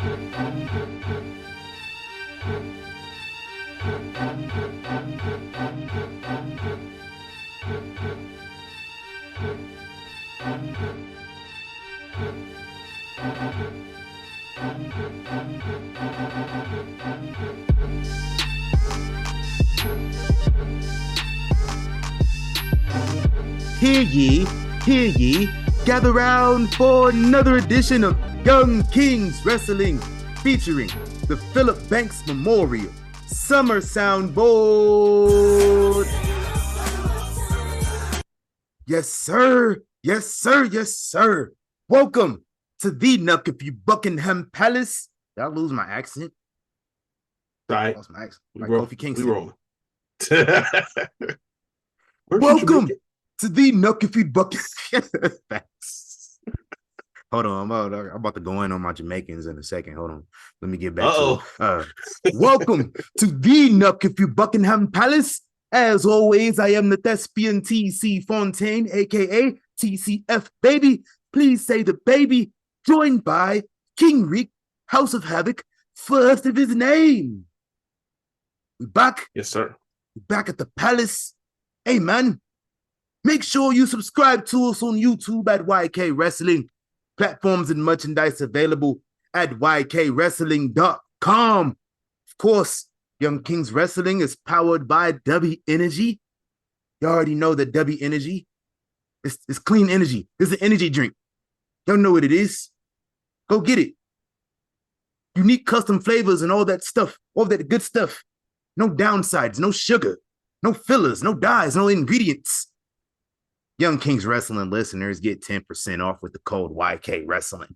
Hear ye, gather round for another edition of Young Kings Wrestling, featuring the Phillip Banks Memorial Summer Soundboard. Yes, sir. Yes, sir. Yes, sir. Welcome to the Nuck If You Buckingham Palace. Did I lose my accent? Right. Lost my accent. Like Kofi Kingston. We rolling. Welcome to the Nuck If You Buckingham. Hold on, I'm about to go in on my Jamaicans in a second. Hold on. Let me get back to it. Welcome to the Nuck If You Buckingham Palace. As always, I am the thespian TC Fontaine, a.k.a. TCF Baby. Please say the baby, joined by King Reek, House of Havoc, first of his name. We back. Yes, sir. We back at the palace. Hey, man, make sure you subscribe to us on YouTube at YK Wrestling. Platforms and merchandise available at YKWrestling.com. Of course, Young Kings Wrestling is powered by W Energy. You already know that W Energy is clean energy. It's an energy drink. Y'all know what it is. Go get it. Unique custom flavors and all that stuff, all that good stuff. No downsides, no sugar, no fillers, no dyes, no ingredients. Young Kings Wrestling listeners get 10% off with the code YK Wrestling.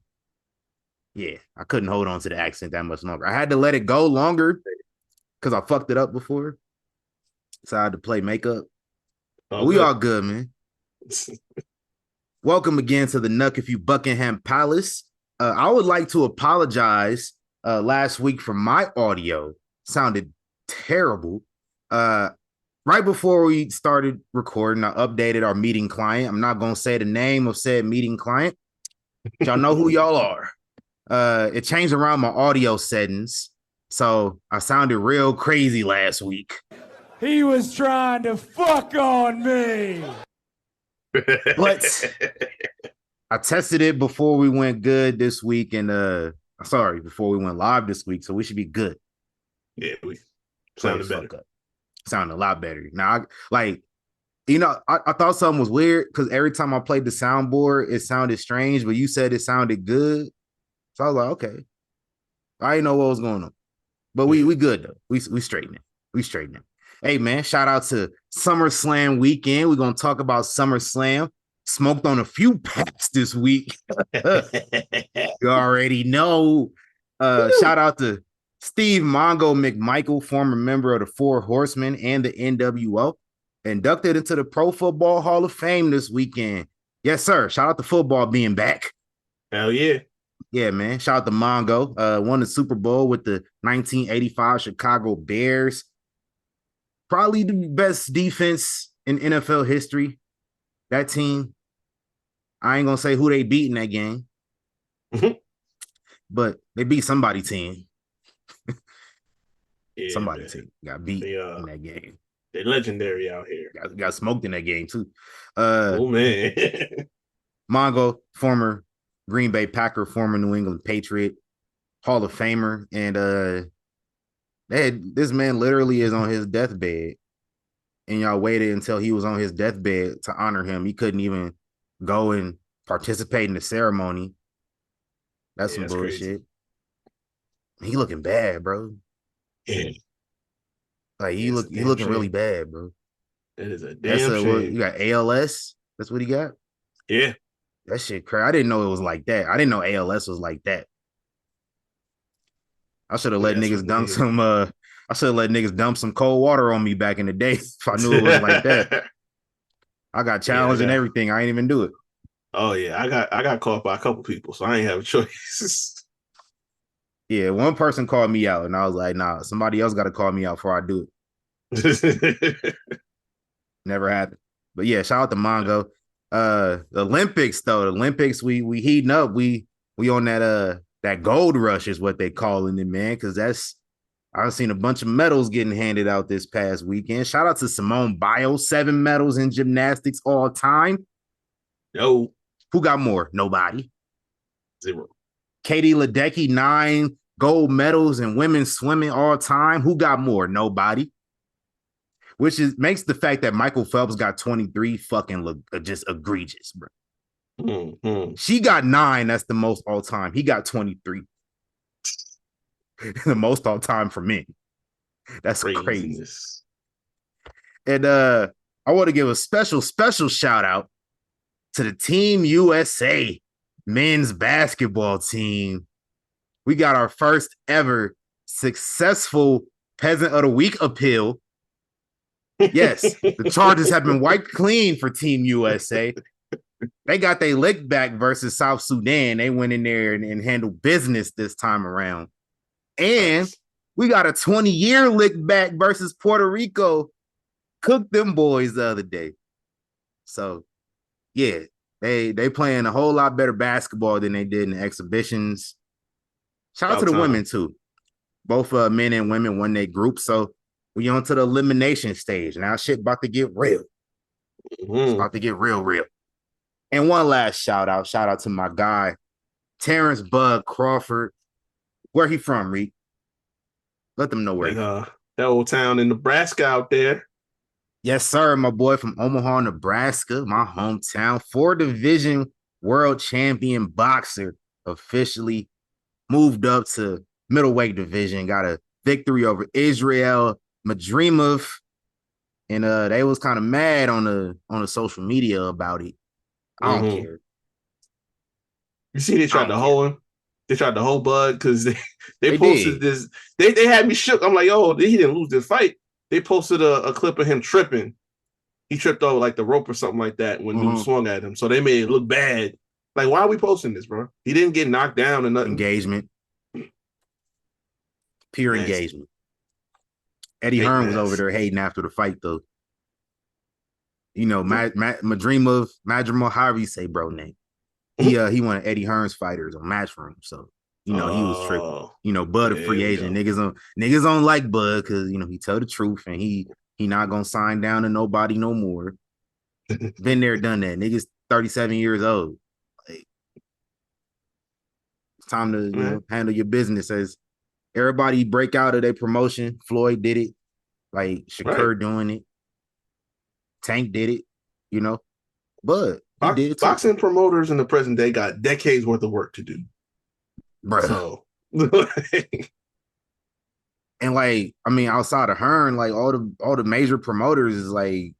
Yeah, I couldn't hold on to the accent that much longer. I had to let it go longer because I fucked it up before. So I had to play makeup. We all good, man. Welcome again to the Nuck If You Buckingham Palace. I would like to apologize last week for my audio. Sounded terrible. Right before we started recording, I updated our meeting client. I'm not going to say the name of said meeting client. Y'all know who y'all are. It changed around my audio settings, so I sounded real crazy last week. He was trying to fuck on me. But I tested it before we went good this week, and before we went live this week, so we should be good. Yeah, we sounded better. Sound a lot better. Now, I thought something was weird because every time I played the soundboard, it sounded strange, but you said it sounded good. So I was like, okay. I didn't know what was going on. But we good though. We straighten it. We straighten it. Hey man, shout out to SummerSlam weekend. We're gonna talk about SummerSlam. Smoked on a few packs this week. You already know. Shout out to Steve Mongo McMichael, former member of the Four Horsemen and the NWO, inducted into the Pro Football Hall of Fame this weekend. Yes, sir. Shout out to football being back. Hell yeah. Yeah, man. Shout out to Mongo. Won the Super Bowl with the 1985 Chicago Bears. Probably the best defense in NFL history. That team. I ain't going to say who they beat in that game. But they beat somebody's team. Yeah, somebody's team got beat in that game. They're legendary out here. Got smoked in that game too. Oh man. Mongo, former Green Bay Packer, former New England Patriot, Hall of Famer, and this man literally is on his deathbed, and y'all waited until he was on his deathbed to honor him. He couldn't even go and participate in the ceremony. That's some bullshit. Crazy. He looking bad, bro. Yeah. Like you looking really bad, bro. That is a damn shame. What, you got ALS? That's what he got? Yeah. That shit crazy. I didn't know it was like that. I didn't know ALS was like that. I should have let niggas dump some I should have let niggas dump some cold water on me back in the day if I knew it was like that. I got challenged and everything. I ain't even do it. Oh yeah, I got caught by a couple people, so I ain't have a choice. Yeah, one person called me out, and I was like, nah, somebody else got to call me out before I do it. Never happened. But yeah, shout out to Mongo. The Olympics, though. The Olympics, we heating up. We on that That gold rush is what they calling it, man, because I've seen a bunch of medals getting handed out this past weekend. Shout out to Simone Biles, 7 medals in gymnastics all time. Yo, Who got more? Nobody. 0. Katie Ledecky, 9 gold medals in women's swimming all time. Who got more? Nobody. Which makes the fact that Michael Phelps got 23 fucking look just egregious, bro. Mm-hmm. She got 9. That's the most all time. He got 23. The most all time for men. That's crazy. And I want to give a special shout out to the Team USA men's basketball team. We got our first ever successful Peasant of the Week appeal. Yes, the charges have been wiped clean for Team USA. They got their lick back versus South Sudan. They went in there and handled business this time around. And we got a 20-year lick back versus Puerto Rico. Cooked them boys the other day. So, yeah, they playing a whole lot better basketball than they did in the exhibitions. Shout out to the women, too. Both men and women won their group. So, we on to the elimination stage. Now shit about to get real. It's about to get real. And one last shout out to my guy, Terrence Bud Crawford. Where he from, Reed? Let them know where. That old town in Nebraska out there. Yes, sir. My boy from Omaha, Nebraska, my hometown. 4-division world champion boxer, officially moved up to middleweight division. Got a victory over Israel Madrimov. And they was kind of mad on the social media about it. I don't care. You see, they tried to hold him. They tried to hold Bud because they posted this. They had me shook. I'm like, yo, he didn't lose this fight. They posted a clip of him tripping. He tripped over like the rope or something like that when New swung at him. So they made it look bad. Like, why are we posting this, bro? He didn't get knocked down or nothing. Engagement. Pure engagement. Eddie Hearn was over there hating after the fight, though. You know, Madrimov, however you say bro name. He one of Eddie Hearn's fighters on Matchroom. So, you know, he was tripping. You know, Bud a free agent. Niggas don't like Bud because, you know, he tell the truth and he not gonna sign down to nobody no more. Been there, done that. Niggas 37 years old. Like, it's time to you know, handle your business. As everybody break out of their promotion. Floyd did it. Like Shakur doing it. Tank did it. You know, but boxing promoters in the present day got decades worth of work to do. Bro. So and like, I mean, outside of Hearn, like all the major promoters is like,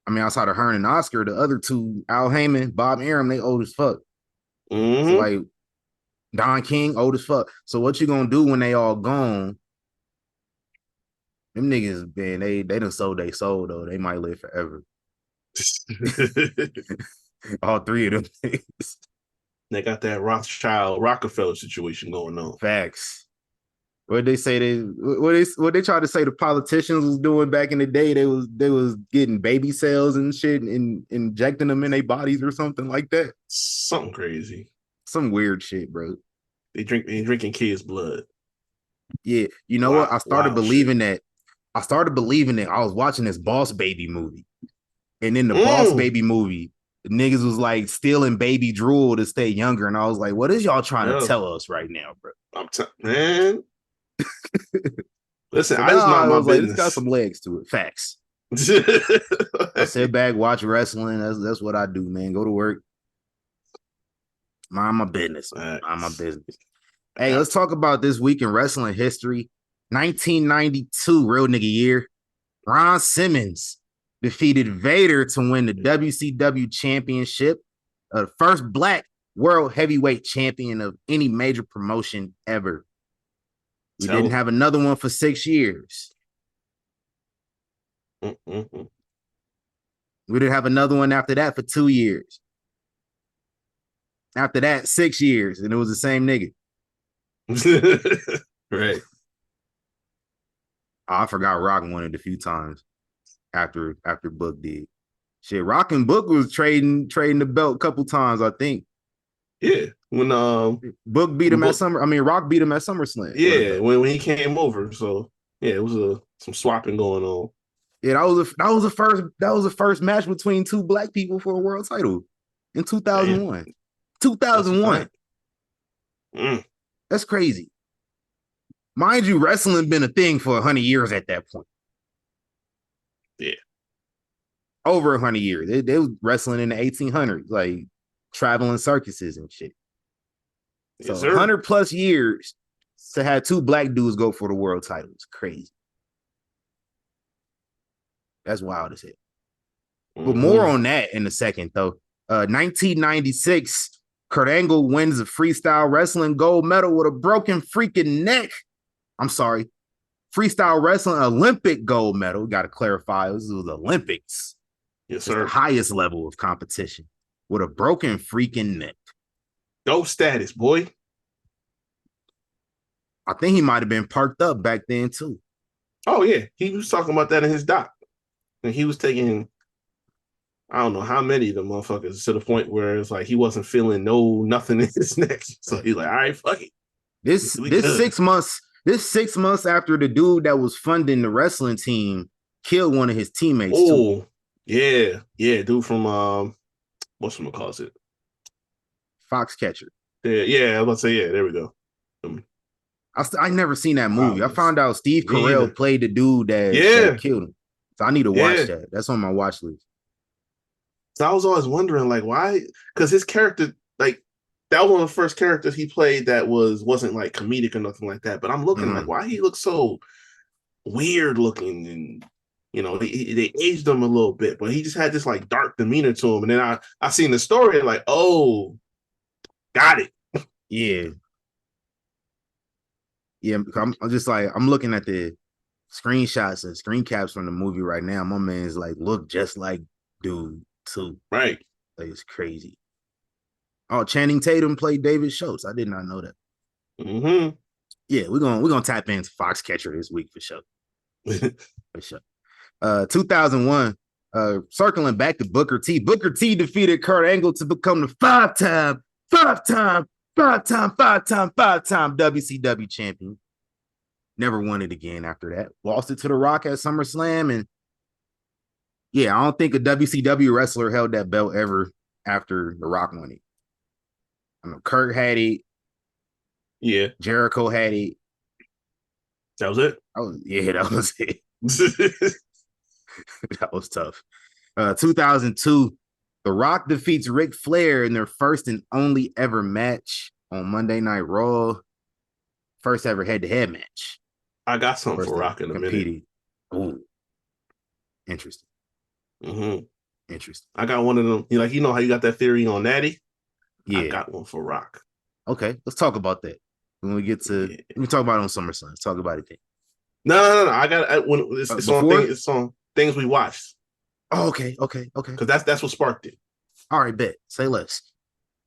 I mean, outside of Hearn and Oscar, the other two, Al Heyman, Bob Arum, they old as fuck. So like Don King, old as fuck. So what you gonna do when they all gone? Them niggas, man, they done sold they soul though. They might live forever. All three of them things. They got that Rockefeller situation going on. Facts. What they say what they tried to say the politicians was doing back in the day, they was getting baby cells and shit and injecting them in their bodies or something like that. Something crazy. Some weird shit, bro. They drinking kids' blood. Yeah, you know what? I started believing that. I was watching this Boss Baby movie. And in the Boss Baby movie, the niggas was like stealing baby drool to stay younger. And I was like, what is y'all trying to tell us right now, bro? Man. Listen, I just mind my business. Like, it's got some legs to it. Facts. I sit back, watch wrestling. That's what I do, man. Go to work. Mind my business. Mind my business. Hey, let's talk about this week in wrestling history. 1992, real nigga year. Ron Simmons defeated Vader to win the WCW championship. The first black world heavyweight champion of any major promotion ever. We didn't have another one for 6 years. We didn't have another one after that for 2 years. After that, 6 years, and it was the same nigga. Right. I forgot Rock won it a few times after Book did. Shit, Rock and Book was trading the belt a couple times, I think. Yeah, when Book beat him at Summer. I mean, Rock beat him at SummerSlam. Yeah, when he came over. So yeah, it was some swapping going on. Yeah, that was the first match between two black people for a world title in 2001. Damn. 2001. That's crazy. Mind you, wrestling been a thing for 100 years at that point. Yeah. Over 100 years. They were wrestling in the 1800s, like traveling circuses and shit. So yes, 100 plus years to have two black dudes go for the world title is crazy. That's wild as hell. But more on that in a second, though. 1996, Kurt Angle wins a freestyle wrestling gold medal with a broken freaking neck. I'm sorry. Freestyle wrestling Olympic gold medal. Got to clarify. This was Olympics. Yes, sir. The highest level of competition with a broken freaking neck. Dope status, boy. I think he might have been parked up back then, too. Oh, yeah. He was talking about that in his doc. And he was taking, I don't know how many of the motherfuckers to the point where it's like he wasn't feeling nothing in his neck. So he's like, all right, fuck it. This 6 months after the dude that was funding the wrestling team killed one of his teammates. Oh, yeah. Yeah, dude from whatchamacallit? Foxcatcher. Yeah, I was about to say, yeah, there we go. I never seen that movie. I found out Steve Carell played the dude that killed him. So I need to watch that. That's on my watch list. So I was always wondering, like, why? Because his character, like, that was one of the first characters he played that wasn't like comedic or nothing like that. But I'm looking like, why he looks so weird looking, and you know, they aged him a little bit, but he just had this like dark demeanor to him. And then I seen the story, like, oh, got it. Yeah. Yeah, I'm just like, I'm looking at the screenshots and screen caps from the movie right now. My man's like, look just like dude, too. Right. Like, it's crazy. Oh, Channing Tatum played David Schultz. I did not know that. Mm-hmm. Yeah, we're gonna tap into Foxcatcher this week for sure. For sure. 2001, circling back to Booker T. Booker T defeated Kurt Angle to become the five-time WCW champion. Never won it again after that. Lost it to The Rock at SummerSlam. And yeah, I don't think a WCW wrestler held that belt ever after The Rock won it. I know Kurt had it. Yeah. Jericho had it. That was it? That was it. That was tough. 2002, The Rock defeats Ric Flair in their first and only ever match on Monday Night Raw. First ever head-to-head match. I got something for Rock in a minute. Ooh. Interesting. Mm-hmm. Interesting. I got one of them. You know how you got that theory on Natty? Yeah. I got one for Rock. Okay, let's talk about that. When we get to, we talk about it on SummerSlam. Let's talk about it then. No. I got it's on things we watched. Oh, okay. Because that's what sparked it. All right, bet. Say less.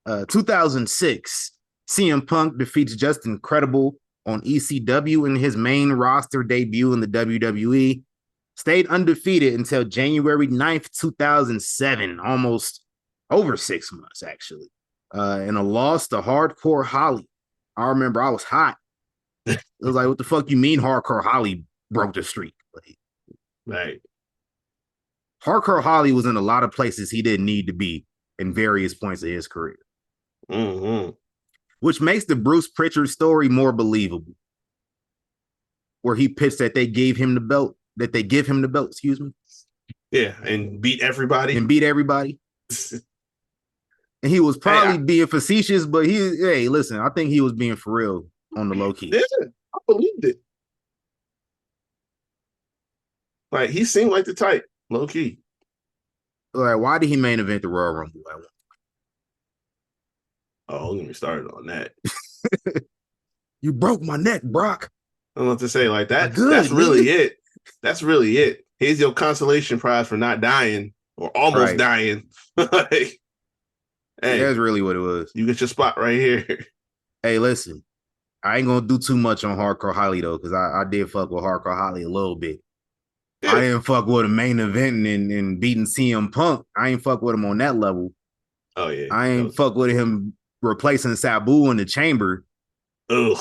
2006, CM Punk defeats Justin Credible on ECW in his main roster debut in the WWE. Stayed undefeated until January 9th, 2007, almost over 6 months, actually. And a loss to Hardcore Holly. I remember I was hot. It was like, what the fuck you mean Hardcore Holly broke the streak? Like, right. Hardcore Holly was in a lot of places he didn't need to be in various points of his career. Mm-hmm. Which makes the Bruce Pritchard story more believable. Where he pitched that they give him the belt, excuse me. Yeah, and beat everybody. And he was probably being facetious, but listen, I think he was being for real on the low key. Yeah, I believed it. Like, he seemed like the type, low key. Like, why did he main event the Royal Rumble? Oh, let me start on that. You broke my neck, Brock. I don't know what to say. Like that. That's really it. That's really it. Here's your consolation prize for not dying or almost dying. Like, hey, that's really what it was. You get your spot right here. Hey, listen, I ain't gonna do too much on Hardcore Holly though, because I did fuck with Hardcore Holly a little bit. Yeah. I didn't fuck with a main event and beating CM Punk. I ain't fuck with him on that level. Oh yeah. I ain't fuck with him replacing Sabu in the chamber. Ugh.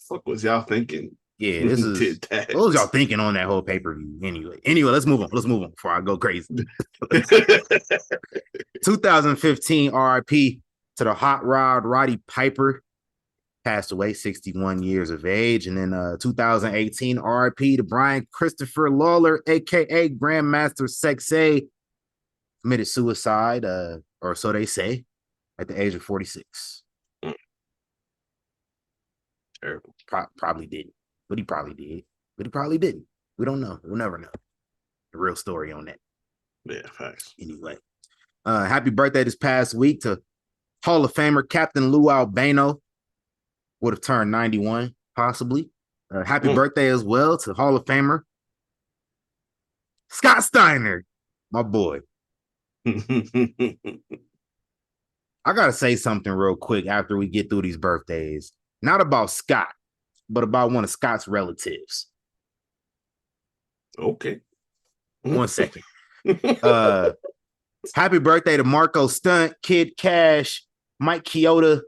Fuck was y'all thinking? Yeah, this is what was y'all thinking on that whole pay-per-view? Anyway, let's move on. Before I go crazy. 2015 RIP to the Hot Rod Roddy Piper, passed away, 61 years of age. And then 2018 RIP to Brian Christopher Lawler, aka Grandmaster Sexay, committed suicide, or so they say, at the age of 46. Terrible. Probably didn't. But he probably did. But he probably didn't. We don't know. We'll never know the real story on that. Yeah, facts. Anyway, happy birthday this past week to Hall of Famer Captain Lou Albano. Would have turned 91, possibly. Happy birthday as well to Hall of Famer Scott Steiner, my boy. I got to say something real quick after we get through these birthdays. Not about Scott, but about one of Scott's relatives. Okay. 1 second. Happy birthday to Marco Stunt, Kid Cash, Mike Chioda,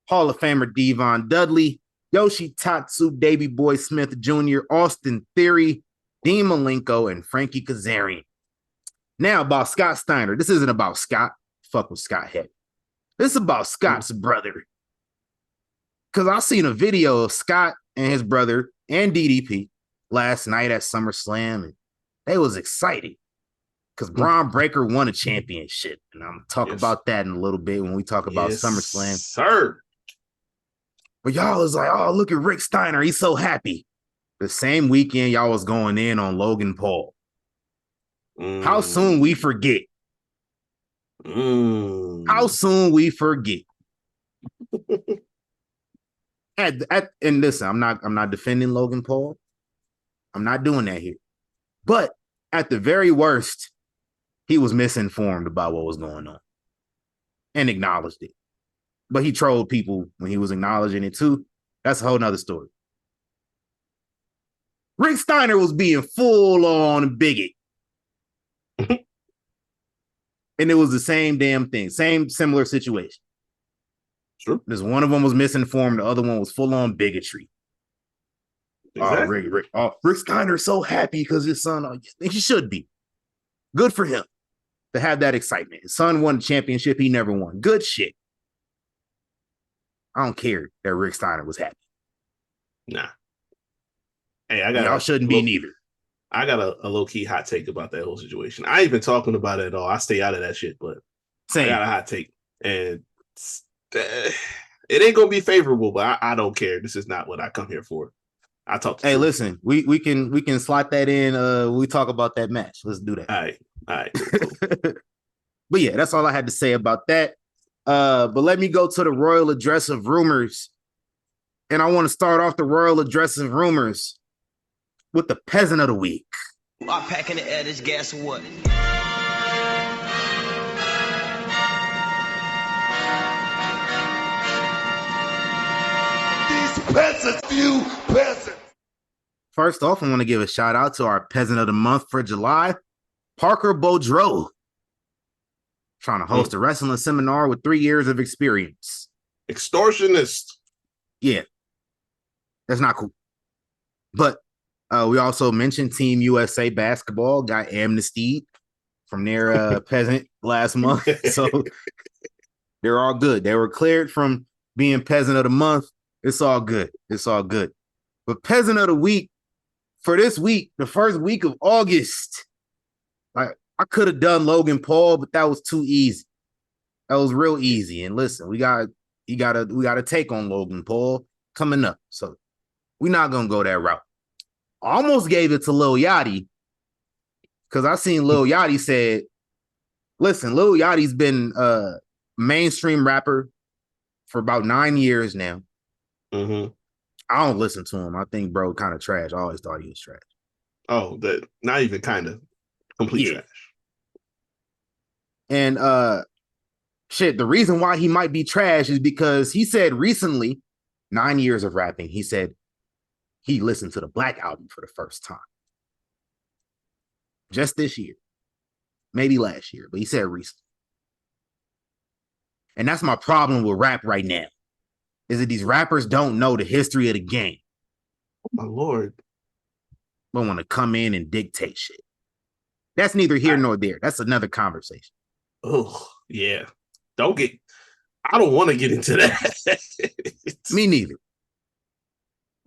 Hall of Famer Devon Dudley, Yoshi Tatsu, Davey Boy Smith Jr., Austin Theory, Dean Malenko, and Frankie Kazarian. Now about Scott Steiner. This isn't about Scott. Fuck with Scott Heck. This is about Scott's brother. Because I seen a video of Scott and his brother and DDP last night at SummerSlam, and they was excited because Braun Breaker won a championship. And I'm going to talk about that in a little bit when we talk about SummerSlam. Sir. But y'all was like, oh, look at Rick Steiner. He's so happy. The same weekend, y'all was going in on Logan Paul. How soon we forget. How soon we forget. And listen, I'm not defending Logan Paul. I'm not doing that here. But at the very worst, he was misinformed about what was going on and acknowledged it. But he trolled people when he was acknowledging it too. That's a whole nother story. Rick Steiner was being full on bigot. And it was the same damn thing, similar situation. Sure. There's one of them was misinformed, the other one was full on bigotry. Exactly. Rick Steiner's so happy because his son, he should be. Good for him to have that excitement. His son won the championship, he never won. Good shit. I don't care that Rick Steiner was happy. Nah. Hey, y'all shouldn't be neither. I got a low-key hot take about that whole situation. I ain't been talking about it at all. I stay out of that shit, but I got a hot take. And it ain't gonna be favorable, but I don't care. This is not what I come here for. I talk to Hey, listen, we can slot that in. We talk about that match. Let's do that. All right. Cool. But yeah, that's all I had to say about that. But let me go to the Royal Address of Rumors. And I want to start off the Royal Address of Rumors with the Peasant of the Week. I'm packing the air, this gas or what? These peasants, you peasants. First off, I want to give a shout out to our Peasant of the Month for July, Parker Boudreaux. Trying to host a wrestling seminar with 3 years of experience. Extortionist. Yeah. That's not cool. But we also mentioned Team USA basketball got amnestied from their peasant last month. So they're all good. They were cleared from being Peasant of the Month. It's all good. It's all good. But Peasant of the Week, for this week, the first week of August, I could have done Logan Paul, but that was too easy. That was real easy. And listen, we got a take on Logan Paul coming up. So we're not gonna go that route. I almost gave it to Lil Yachty because I seen Lil Yachty said, listen, Lil Yachty's been a mainstream rapper for about 9 years now. Mm-hmm. I don't listen to him. I think bro kind of trash. I always thought he was trash. Oh, that not even kind of complete trash. And the reason why he might be trash is because he said recently, 9 years of rapping, he said he listened to the Black Album for the first time. Just this year. Maybe last year, but he said recently. And that's my problem with rap right now, is that these rappers don't know the history of the game. Oh, my Lord. But want to come in and dictate shit. That's neither here nor there. That's another conversation. Oh, yeah. I don't want to get into that. Me neither.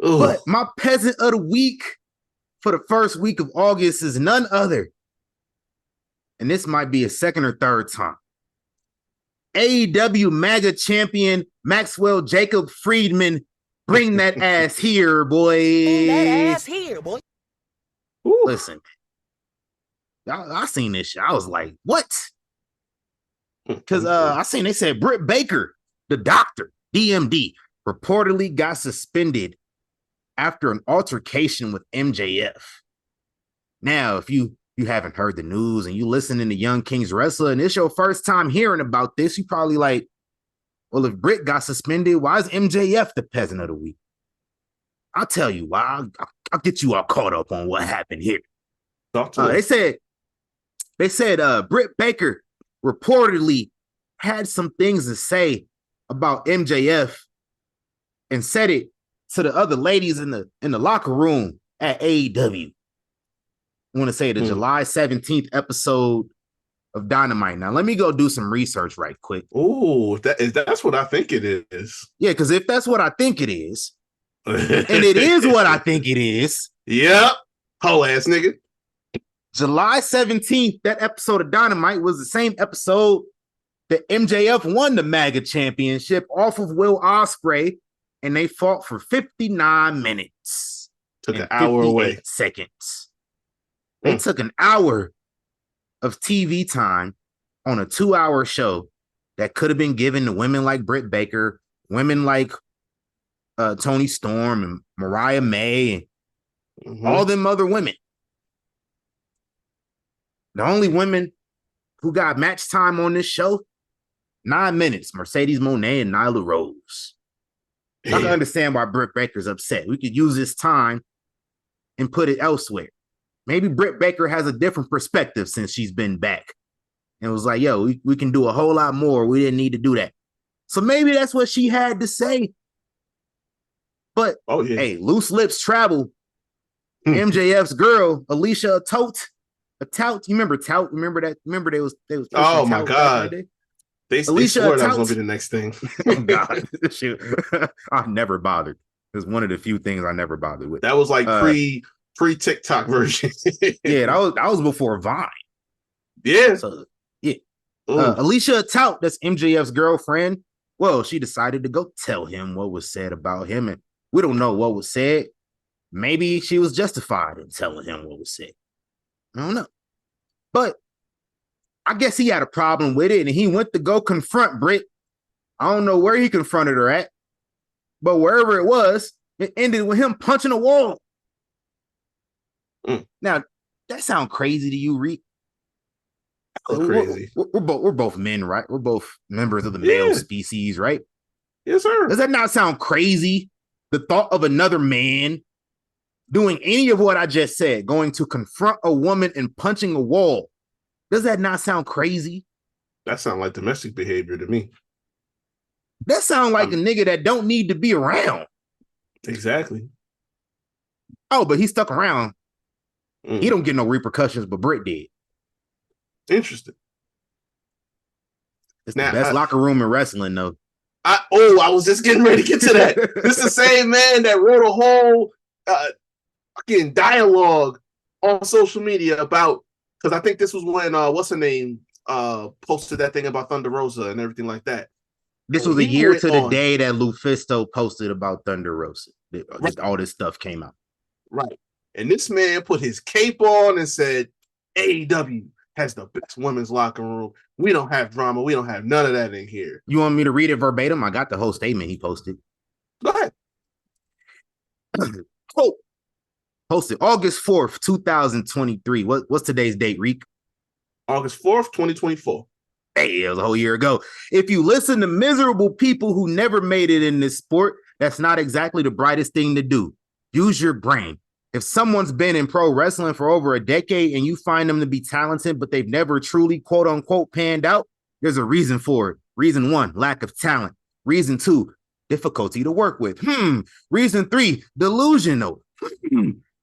Ugh. But my peasant of the week for the first week of August is none other. And this might be a second or third time. AEW MAGA champion Maxwell Jacob Friedman. Bring that ass here, boy. Bring that ass here, boy. Ooh. Listen, I seen this shit. I was like, what? Because I seen they said Britt Baker, the doctor, DMD, reportedly got suspended after an altercation with MJF. Now, if you haven't heard the news and you listening to Young Kings Wrestler and it's your first time hearing about this, you probably like, well, if Britt got suspended, why is MJF the peasant of the week? I'll tell you why. I'll get you all caught up on what happened here. They said Britt Baker reportedly had some things to say about MJF and said it to the other ladies in the locker room at AEW. I want to say the July 17th episode of Dynamite. Now, let me go do some research right quick. Oh, that's what I think it is. Yeah, because if that's what I think it is, and it is what I think it is. Yep. Whole ass nigga. July 17th, that episode of Dynamite was the same episode that MJF won the MAGA championship off of Will Ospreay, and they fought for 59 minutes. Took an hour away. Seconds. They took an hour of TV time on a 2-hour show that could have been given to women like Britt Baker, women like Toni Storm and Mariah May, and all them other women. The only women who got match time on this show, 9 minutes, Mercedes Moné and Nyla Rose. I can understand why Britt Baker's upset. We could use this time and put it elsewhere. Maybe Britt Baker has a different perspective since she's been back. And was like, yo, we can do a whole lot more. We didn't need to do that. So maybe that's what she had to say. But, hey, loose lips travel. MJF's girl, Alicia Tout. You remember Tout? Remember that? Remember they was oh my God. They swore that was gonna be the next thing. Oh God. Shoot. I never bothered. It was one of the few things I never bothered with. That was like pre TikTok version. Yeah, that was before Vine. Yeah. So yeah. Alicia Tout, that's MJF's girlfriend. Well, she decided to go tell him what was said about him, and we don't know what was said. Maybe she was justified in telling him what was said. I don't know. But I guess he had a problem with it, and he went to go confront Britt. I don't know where he confronted her at, but wherever it was, it ended with him punching a wall. Now, that sounds crazy to you, Reek? Crazy. We're both men, right? We're both members of the male species, right? Yes, sir. Does that not sound crazy? The thought of another man doing any of what I just said, going to confront a woman and punching a wall. Does that not sound crazy? That sounds like domestic behavior to me. That sounds like a nigga that don't need to be around. Exactly. Oh, but he stuck around. He don't get no repercussions, but Britt did. Interesting. It's the best locker room in wrestling, though. I was just getting ready to get to that. This is the same man that wrote a whole fucking dialogue on social media about, because I think this was when what's her name posted that thing about Thunder Rosa and everything like that. This was a year to the day that Lufisto posted about Thunder Rosa. All this stuff came out. Right. And this man put his cape on and said, AEW has the best women's locker room. We don't have drama. We don't have none of that in here. You want me to read it verbatim? I got the whole statement he posted. Go ahead. Quote, posted August 4th, 2023. What's today's date, Reek? August 4th, 2024. Hey, it was a whole year ago. If you listen to miserable people who never made it in this sport, that's not exactly the brightest thing to do. Use your brain. If someone's been in pro wrestling for over a decade and you find them to be talented, but they've never truly, quote unquote, panned out, there's a reason for it. Reason 1, lack of talent. Reason 2, difficulty to work with. Reason 3, delusional.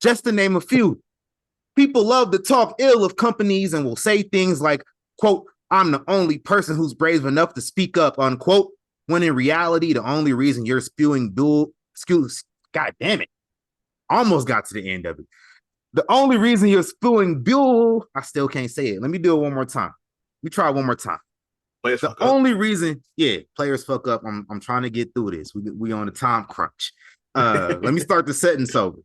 Just to name a few. People love to talk ill of companies and will say things like, quote, I'm the only person who's brave enough to speak up, unquote, when in reality, the only reason you're spewing God damn it. Almost got to the end of it. The only reason you're spewing bull, I still can't say it. Let me do it one more time. We try one more time. The only reason, players fuck up. I'm trying to get through this. We on a time crunch. Let me start the sentence over.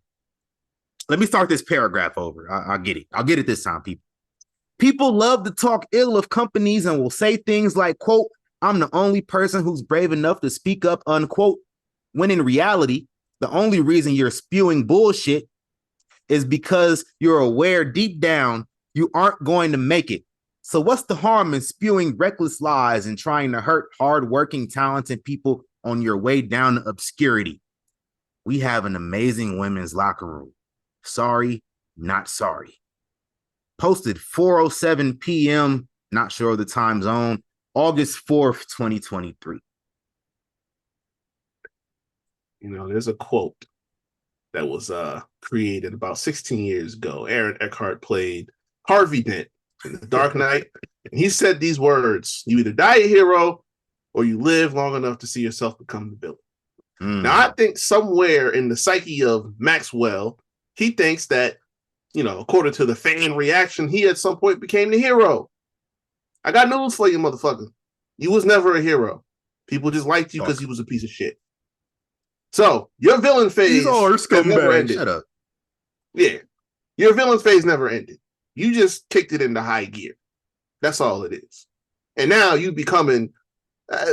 Let me start this paragraph over. I'll get it. I'll get it this time, people. People love to talk ill of companies and will say things like, quote, I'm the only person who's brave enough to speak up, unquote, when in reality, the only reason you're spewing bullshit is because you're aware deep down you aren't going to make it. So what's the harm in spewing reckless lies and trying to hurt hardworking, talented people on your way down to obscurity? We have an amazing women's locker room. Sorry, not sorry. Posted 4:07 p.m., not sure of the time zone, August 4th, 2023. You know, there's a quote that was created about 16 years ago. Aaron Eckhart played Harvey Dent in The Dark Knight. And he said these words: you either die a hero or you live long enough to see yourself become the villain. Now, I think somewhere in the psyche of Maxwell, he thinks that, you know, according to the fan reaction, he at some point became the hero. I got news for you, motherfucker. You was never a hero. People just liked you because you was a piece of shit. So your villain phase never ended. Shut up. Yeah, your villain phase never ended. You just kicked it into high gear. That's all it is. And now you becoming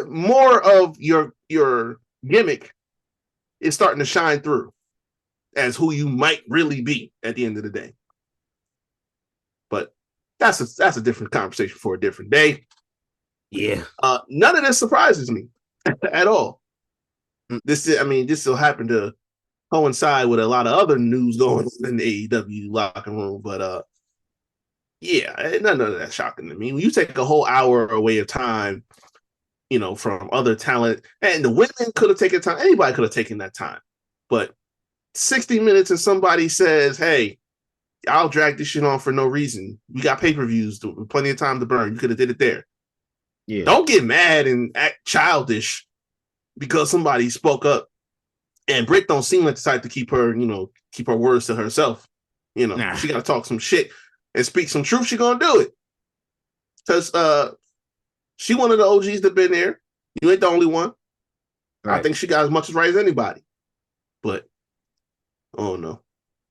more of your gimmick is starting to shine through as who you might really be at the end of the day. But that's a different conversation for a different day. Yeah. None of this surprises me at all. This will happen to coincide with a lot of other news going on in the AEW locker room, but none of that's shocking to me. When you take a whole hour away of time, you know, from other talent, and the women could have taken time, anybody could have taken that time, but 60 minutes and somebody says, hey, I'll drag this shit on for no reason. We got pay-per-views, plenty of time to burn. You could have did it there. Yeah. Don't get mad and act childish because somebody spoke up. And Britt don't seem like the type to keep her words to herself. You know, She got to talk some shit and speak some truth. She gonna do it because she one of the OGs that been there. You ain't the only one. Right. I think she got as much as right as anybody. But oh no,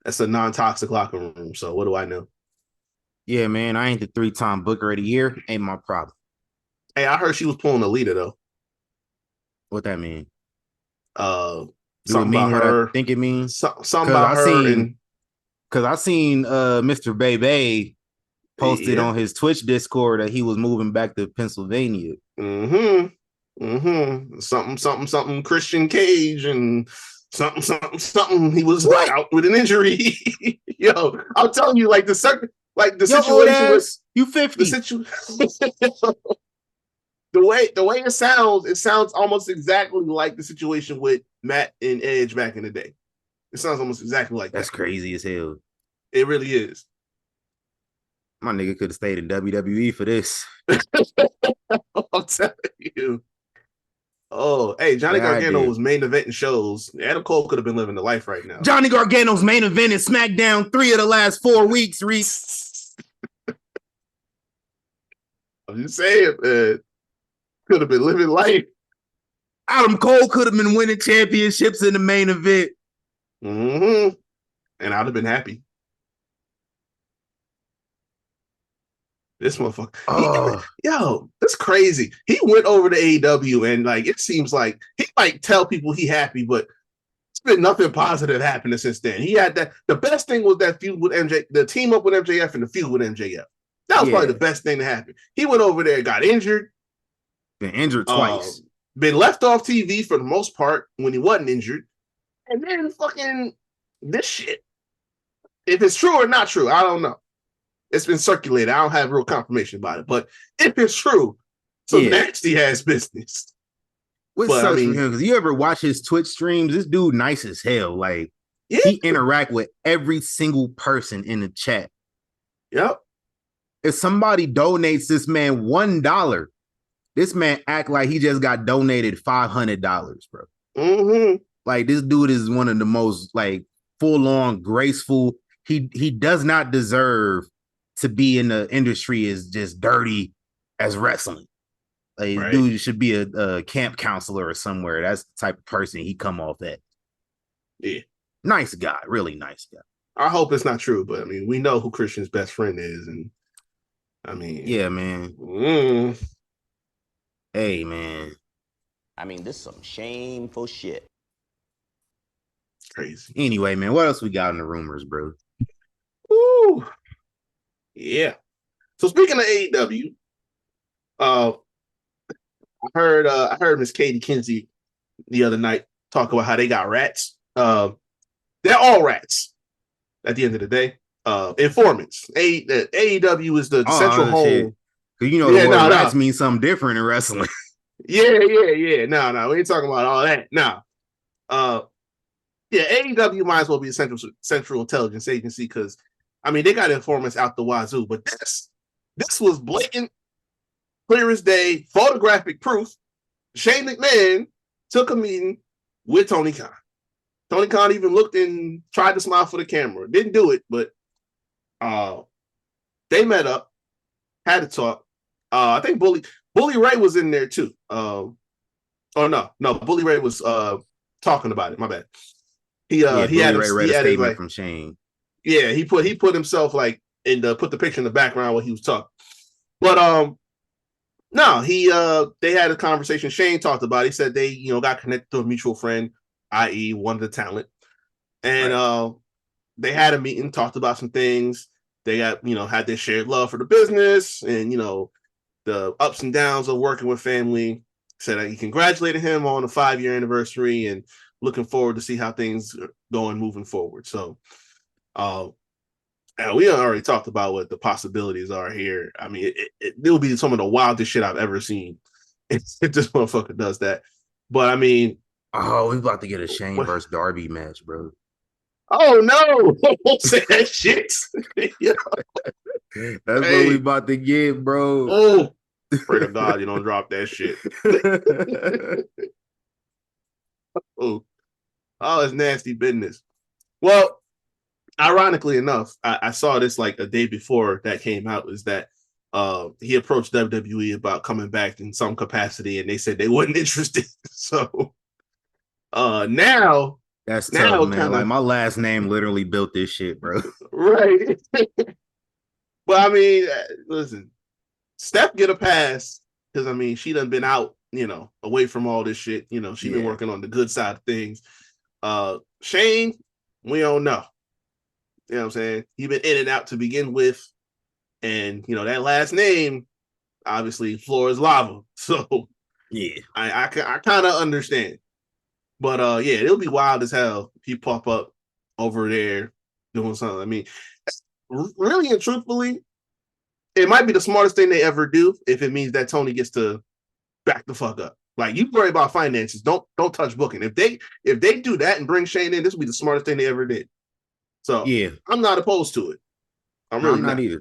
that's a non-toxic locker room. So what do I know? Yeah, man, I ain't the 3-time Booker of the Year. Ain't my problem. Hey, I heard she was pulling a leader though. What that mean? Something about her. I think it means something about her. Because I seen Mr. Bebe posted on his Twitch Discord that he was moving back to Pennsylvania. Something Christian Cage and something. He was out with an injury. Yo, I'm telling you, like the situation was you 50. The way it sounds almost exactly like the situation with Matt and Edge back in the day. It sounds almost exactly like that. That's crazy as hell. It really is. My nigga could have stayed in WWE for this. I'm telling you. Oh, hey, Johnny Gargano was main eventing shows. Adam Cole could have been living the life right now. Johnny Gargano's main event is SmackDown 3 of the last 4 weeks, Reese. I'm just saying, man. Could have been living life. Adam Cole could have been winning championships in the main event. And I'd have been happy. This motherfucker. Yo, that's crazy. He went over to AEW and like it seems like he might tell people he happy, but it's been nothing positive happening since then. He had that. The best thing was that feud with MJ, the team up with MJF and the feud with MJF. That was probably the best thing to happen. He went over there, got injured. Been injured twice. Been left off TV for the most part when he wasn't injured. And then fucking this shit. If it's true or not true, I don't know. It's been circulated. I don't have real confirmation about it. But if it's true, some nasty ass business. Which But sucks for him because you ever watch his Twitch streams? This dude nice as hell. Like he interact with every single person in the chat. Yep. If somebody donates this man $1, this man act like he just got donated $500, bro. Mm-hmm. Like this dude is one of the most like full-on graceful. He does not deserve to be in the industry as just dirty as wrestling. Like right. Dude should be a camp counselor or somewhere. That's the type of person he come off at. Yeah. Nice guy, really nice guy. I hope it's not true, but I mean, we know who Christian's best friend is, and I mean, yeah, man. Hey, man. I mean, this is some shameful shit. Crazy. Anyway, man, what else we got in the rumors, bro? Ooh, yeah. So speaking of AEW, I heard Miss Katie Kinsey the other night talk about how they got rats. They're all rats at the end of the day. Informants. AEW is the central home. Because you know the word rats means something different in wrestling. Yeah. No, we ain't talking about all that. No. Yeah, AEW might as well be a central intelligence agency because I mean they got informants out the wazoo, but this was blatant, clear as day, photographic proof. Shane McMahon took a meeting with Tony Khan. Tony Khan even looked and tried to smile for the camera. Didn't do it, but they met up, had a talk. I think Bully Ray was in there too. No, Bully Ray was talking about it. My bad. He had a statement from Shane. Yeah, he put himself like put the picture in the background while he was talking. But no, they had a conversation. Shane talked about it. He said they got connected to a mutual friend, i.e. one of the talent. And they had a meeting, talked about some things. They got, had their shared love for the business and, the ups and downs of working with family. Said that he congratulated him on the 5-year anniversary and looking forward to see how things are going moving forward. So and we already talked about what the possibilities are here. I mean, it will be some of the wildest shit I've ever seen if this motherfucker does that. But I mean, we about to get a Shane versus Darby match, bro. Oh no! Don't say that shit. That's what we about to get, bro. Oh, pray to God you don't drop that shit. Oh, it's nasty business. Well, ironically enough, I saw this like a day before that came out. Is that he approached WWE about coming back in some capacity, and they said they wasn't interested. So now. That's tough, man. Like my last name literally built this shit, bro. Right. But I mean, listen, Steph get a pass because I mean she done been out, away from all this shit. She been working on the good side of things. Shane, we don't know. You know what I'm saying? He been in and out to begin with, and that last name, obviously, floor is lava. So yeah, I kind of understand. But yeah, it'll be wild as hell if you pop up over there doing something. I mean, really and truthfully, it might be the smartest thing they ever do if it means that Tony gets to back the fuck up. Like you worry about finances, don't touch booking. If they do that and bring Shane in, this will be the smartest thing they ever did. So yeah, I'm not opposed to it. I'm not either.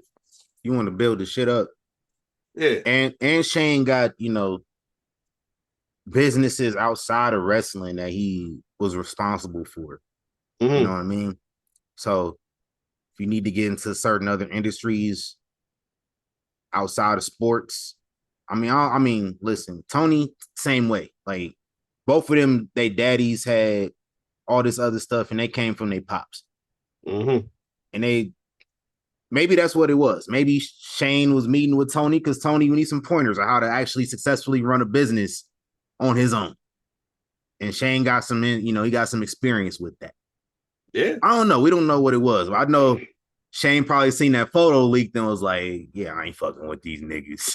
You want to build the shit up, yeah. And Shane got businesses outside of wrestling that he was responsible for. Mm-hmm. You know what I mean? So if you need to get into certain other industries outside of sports, I mean, listen, Tony, same way. Like both of them, they daddies had all this other stuff and they came from their pops. Mm-hmm. And maybe that's what it was. Maybe Shane was meeting with Tony because Tony needs some pointers on how to actually successfully run a business on his own. And Shane got he got some experience with that. Yeah. I don't know. We don't know what it was. I know Shane probably seen that photo leaked and was like, yeah, I ain't fucking with these niggas.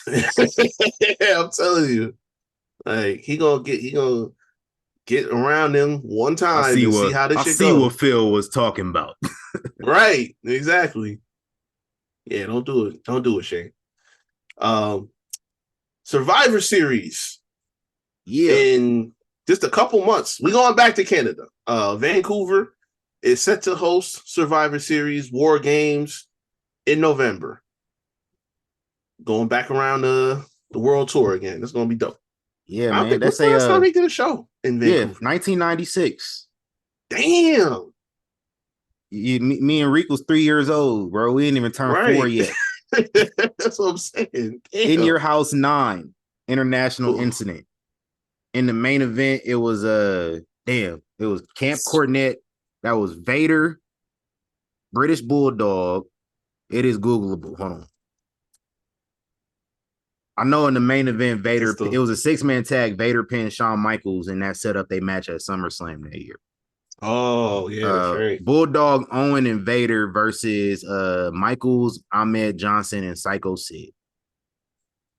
Yeah, I'm telling you. Like, he gonna get around them one time and see how this shit goes. I see what Phil was talking about. Right. Exactly. Yeah, don't do it. Don't do it, Shane. Survivor Series. Yeah. In just a couple months. We're going back to Canada. Vancouver is set to host Survivor Series War Games in November. Going back around the world tour again. It's going to be dope. Yeah, I man. think That's last time he did a show in Vancouver. 1996. Damn. Me and Reek was 3 years old, bro. We didn't even turn 4 yet. That's what I'm saying. Damn. In Your House 9 international incident. In the main event, it was Camp Cornette. That was Vader, British Bulldog. It is Googleable. Hold on. I know in the main event, Vader, it was a 6-man tag. Vader pinned Shawn Michaels, and that set up their match at SummerSlam that year. Oh, yeah, that's right. Bulldog, Owen, and Vader versus Michaels, Ahmed Johnson, and Psycho Sid.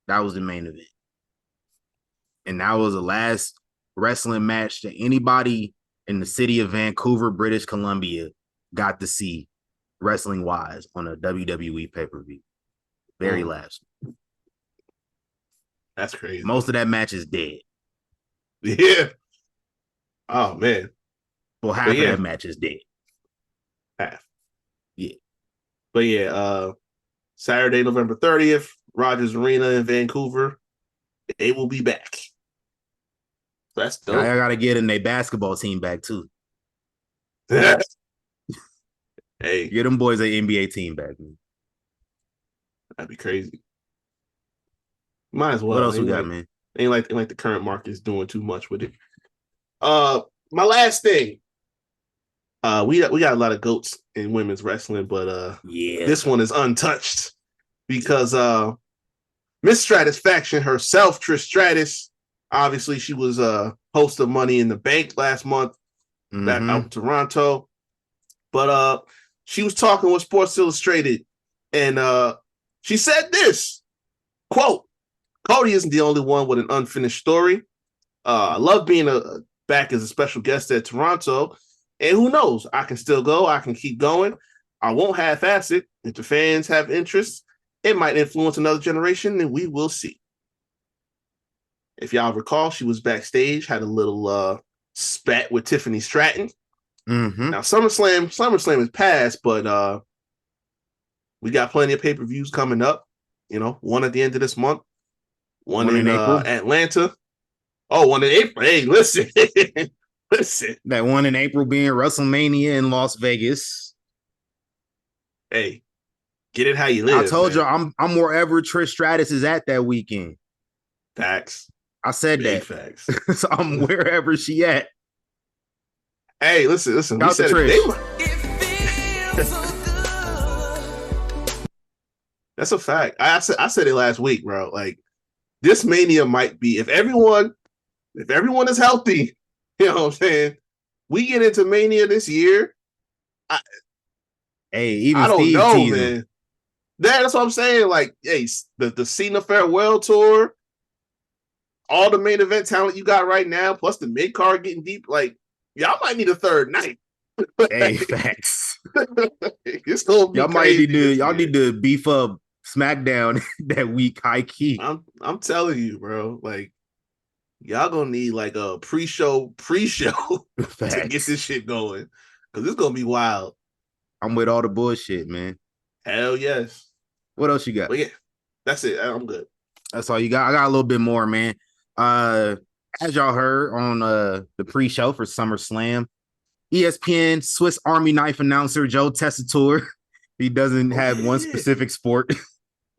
That was the main event. And that was the last wrestling match that anybody in the city of Vancouver, British Columbia, got to see wrestling-wise on a WWE pay-per-view. Very last. That's crazy. Most of that match is dead. Yeah. Oh, man. Well, half of that match is dead. Half. Yeah. But yeah, Saturday, November 30th, Rogers Arena in Vancouver. They will be back. That's dope. I gotta get in their basketball team back too. Hey, get them boys an NBA team back, man. That'd be crazy. Might as well. What else we got, man? Ain't like the current market is doing too much with it. My last thing. We got a lot of goats in women's wrestling, but this one is untouched because Miss Stratusfaction herself, Trish Stratus. Obviously, she was host of Money in the Bank last month back out in Toronto. But she was talking with Sports Illustrated, and she said this, quote, "Cody isn't the only one with an unfinished story. I love being back as a special guest at Toronto, and who knows, I can still go. I can keep going. I won't half-ass it. If the fans have interest, it might influence another generation, and we will see." If y'all recall, she was backstage, had a little spat with Tiffany Stratton. Now, SummerSlam is past, but we got plenty of pay-per-views coming up. You know, one at the end of this month, one in April. Atlanta. Oh, one in April. Hey, listen. Listen. That one in April being WrestleMania in Las Vegas. Hey, get it how you live. I told you I'm wherever Trish Stratus is at that weekend. Facts. I said Big that. Facts. So I'm wherever she at. Hey, listen. We said that's a fact. I said it last week, bro. Like, this Mania might be, if everyone is healthy, you know what I'm saying? We get into Mania this year. I don't know, man. That's what I'm saying. Like, hey, the Cena Farewell Tour, all the main event talent you got right now, plus the mid card getting deep. Like, y'all might need a third night. Hey, facts. It's gonna be y'all need to beef up SmackDown that week, high key. I'm telling you, bro. Like, y'all gonna need like a pre-show to get this shit going, because it's gonna be wild. I'm with all the bullshit, man. Hell yes. What else you got? But yeah, that's it. I'm good. That's all you got. I got a little bit more, man. As y'all heard on the pre-show for SummerSlam, ESPN Swiss Army knife announcer Joe Tessitore. He doesn't have one specific sport.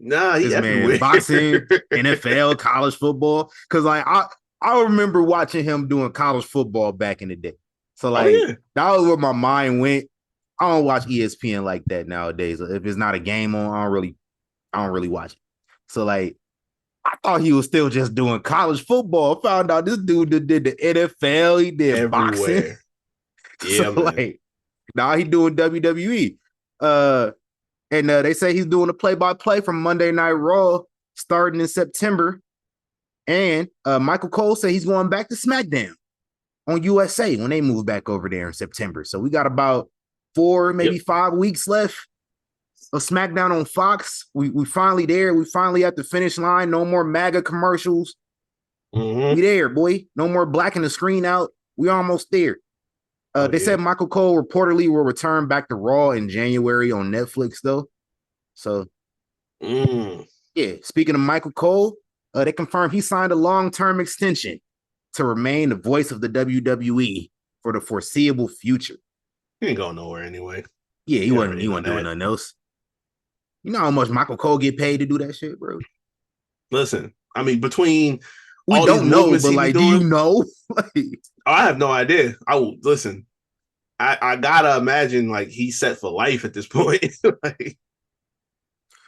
Nah, he's everywhere. Boxing, NFL, college football. Because like I remember watching him doing college football back in the day. So like that was where my mind went. I don't watch ESPN like that nowadays. If it's not a game on, I don't really watch it. So like, I thought he was still just doing college football. Found out this dude that did the NFL. He did everywhere. Boxing. Yeah, so like, now he doing WWE. And they say he's doing a play-by-play from Monday Night Raw starting in September. And Michael Cole said he's going back to SmackDown on USA when they move back over there in September. So we got about 4, maybe 5 weeks left. of SmackDown on Fox. We finally there. We finally at the finish line. No more MAGA commercials. Mm-hmm. We there, boy. No more blacking the screen out. We almost there. They said Michael Cole reportedly will return back to Raw in January on Netflix, though. So, yeah. Speaking of Michael Cole, they confirmed he signed a long-term extension to remain the voice of the WWE for the foreseeable future. He ain't going nowhere anyway. Yeah, he wasn't doing nothing else. You know how much Michael Cole get paid to do that shit, bro? Listen, I mean, between we don't know, but like, do you know? I have no idea. I will listen. I gotta imagine like he's set for life at this point. Like,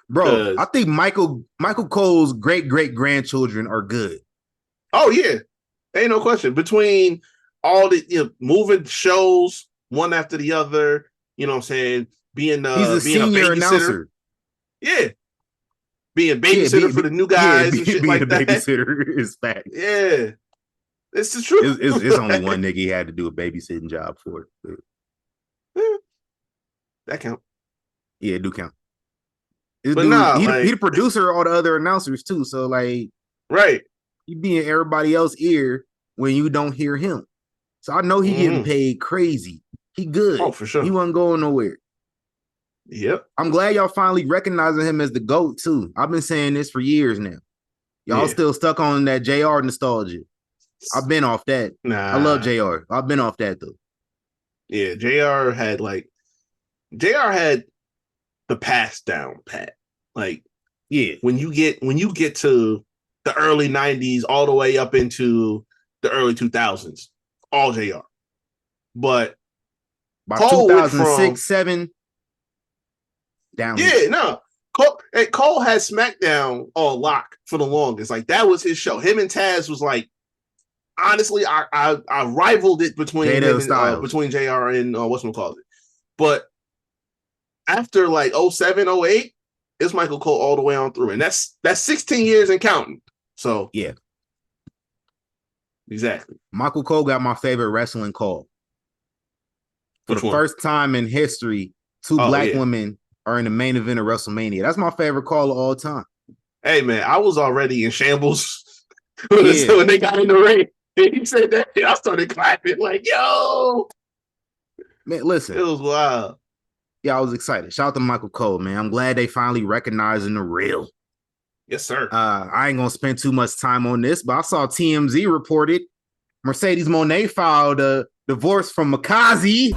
bro, I think Michael Cole's great grandchildren are good. Oh yeah, ain't no question. Between all the moving shows, one after the other, you know what I'm saying? He's a senior announcer. Yeah. Being babysitter for the new guys and shit like that. Being a babysitter is fact. Yeah. It's the truth. It's only one nigga he had to do a babysitting job for. That count. Yeah, it do count. But nah, he the producer of all the other announcers too. So like, right. He be in everybody else's ear when you don't hear him. So I know he getting paid crazy. He good. Oh, for sure. He wasn't going nowhere. Yep. I'm glad y'all finally recognizing him as the GOAT too. I've been saying this for years now. Y'all still stuck on that JR nostalgia. I've been off that. Nah. I love JR. I've been off that though. Yeah, JR had the pass down pat. Like, yeah, when you get to the early 90s all the way up into the early 2000s, all JR. But by 2006, 7 down. Yeah, no. Cole had SmackDown on lock for the longest. Like, that was his show. Him and Taz was like, honestly, I rivaled it between JR and whatchamacallit. But after like 07, 08, it's Michael Cole all the way on through. And that's 16 years and counting. So yeah. Exactly. Michael Cole got my favorite wrestling call. For the first time in history, two black women are in the main event of WrestleMania. That's my favorite call of all time. Hey man, I was already in shambles when they got in the ring. He said that, I started clapping like, yo. Man, listen. It was wild. Yeah, I was excited. Shout out to Michael Cole, man. I'm glad they finally recognizing the real. Yes, sir. I ain't gonna spend too much time on this, but I saw TMZ reported Mercedes Moné filed a divorce from Makazi.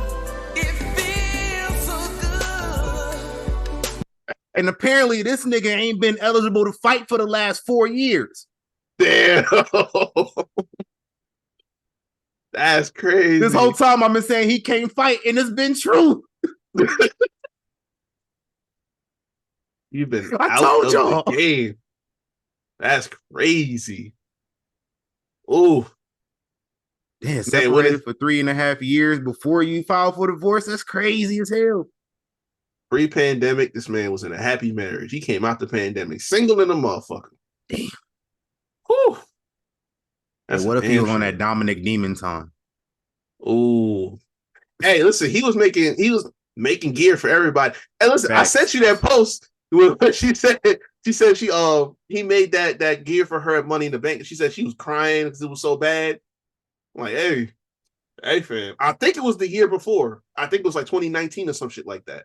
And apparently this nigga ain't been eligible to fight for the last 4 years. Damn. That's crazy. This whole time I've been saying he can't fight, and it's been true. You've been I told y'all. The game. That's crazy. Oh. Damn, separated for 3.5 years before you filed for divorce. That's crazy as hell. Pre-pandemic, this man was in a happy marriage. He came out the pandemic single in a motherfucker. Damn. Whew. Hey, what if he was on that Dominic Demon time? Oh. Hey, listen, he was making gear for everybody. Hey, listen, Facts. I sent you that post where she said he made that gear for her at Money in the Bank. She said she was crying because it was so bad. I'm like, hey, fam. I think it was the year before. I think it was like 2019 or some shit like that.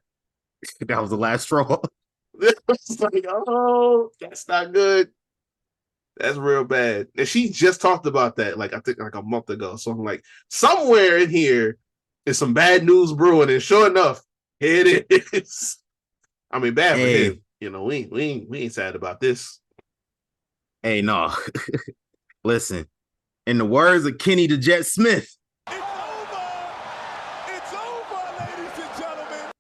That was the last straw. It's like, oh, that's not good. That's real bad. And she just talked about that, like, I think like a month ago. So I'm like, somewhere in here is some bad news brewing. And sure enough, here it is. I mean, bad for him. You know, we ain't sad about this. Hey, no. Listen, in the words of Kenny the Jet Smith, it's over, ladies and gentlemen.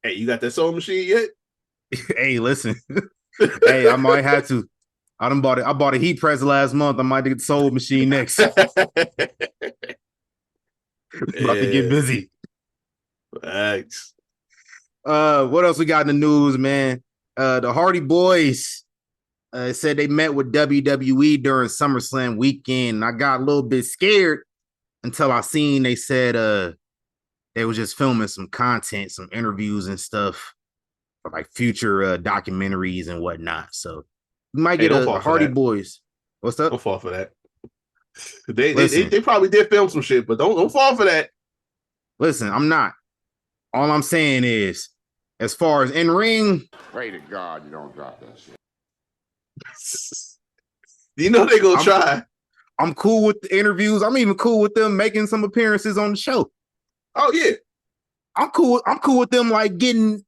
Hey, you got that sewing machine yet? Hey, listen. Hey, I might have to. I bought a heat press last month. I might get the sewing machine next. About to get busy. Thanks. What else we got in the news, man? The Hardy Boys said they met with WWE during SummerSlam weekend. I got a little bit scared until I seen they said they was just filming some content, some interviews and stuff for like future documentaries and whatnot. So we might get a Hardy Boys. What's up? Don't fall for that. They probably did film some shit, but don't fall for that. Listen, I'm not. All I'm saying is, as far as in ring, pray to God you don't drop that shit. You know they gonna try. I'm cool with the interviews. I'm even cool with them making some appearances on the show. Oh yeah, I'm cool with them like getting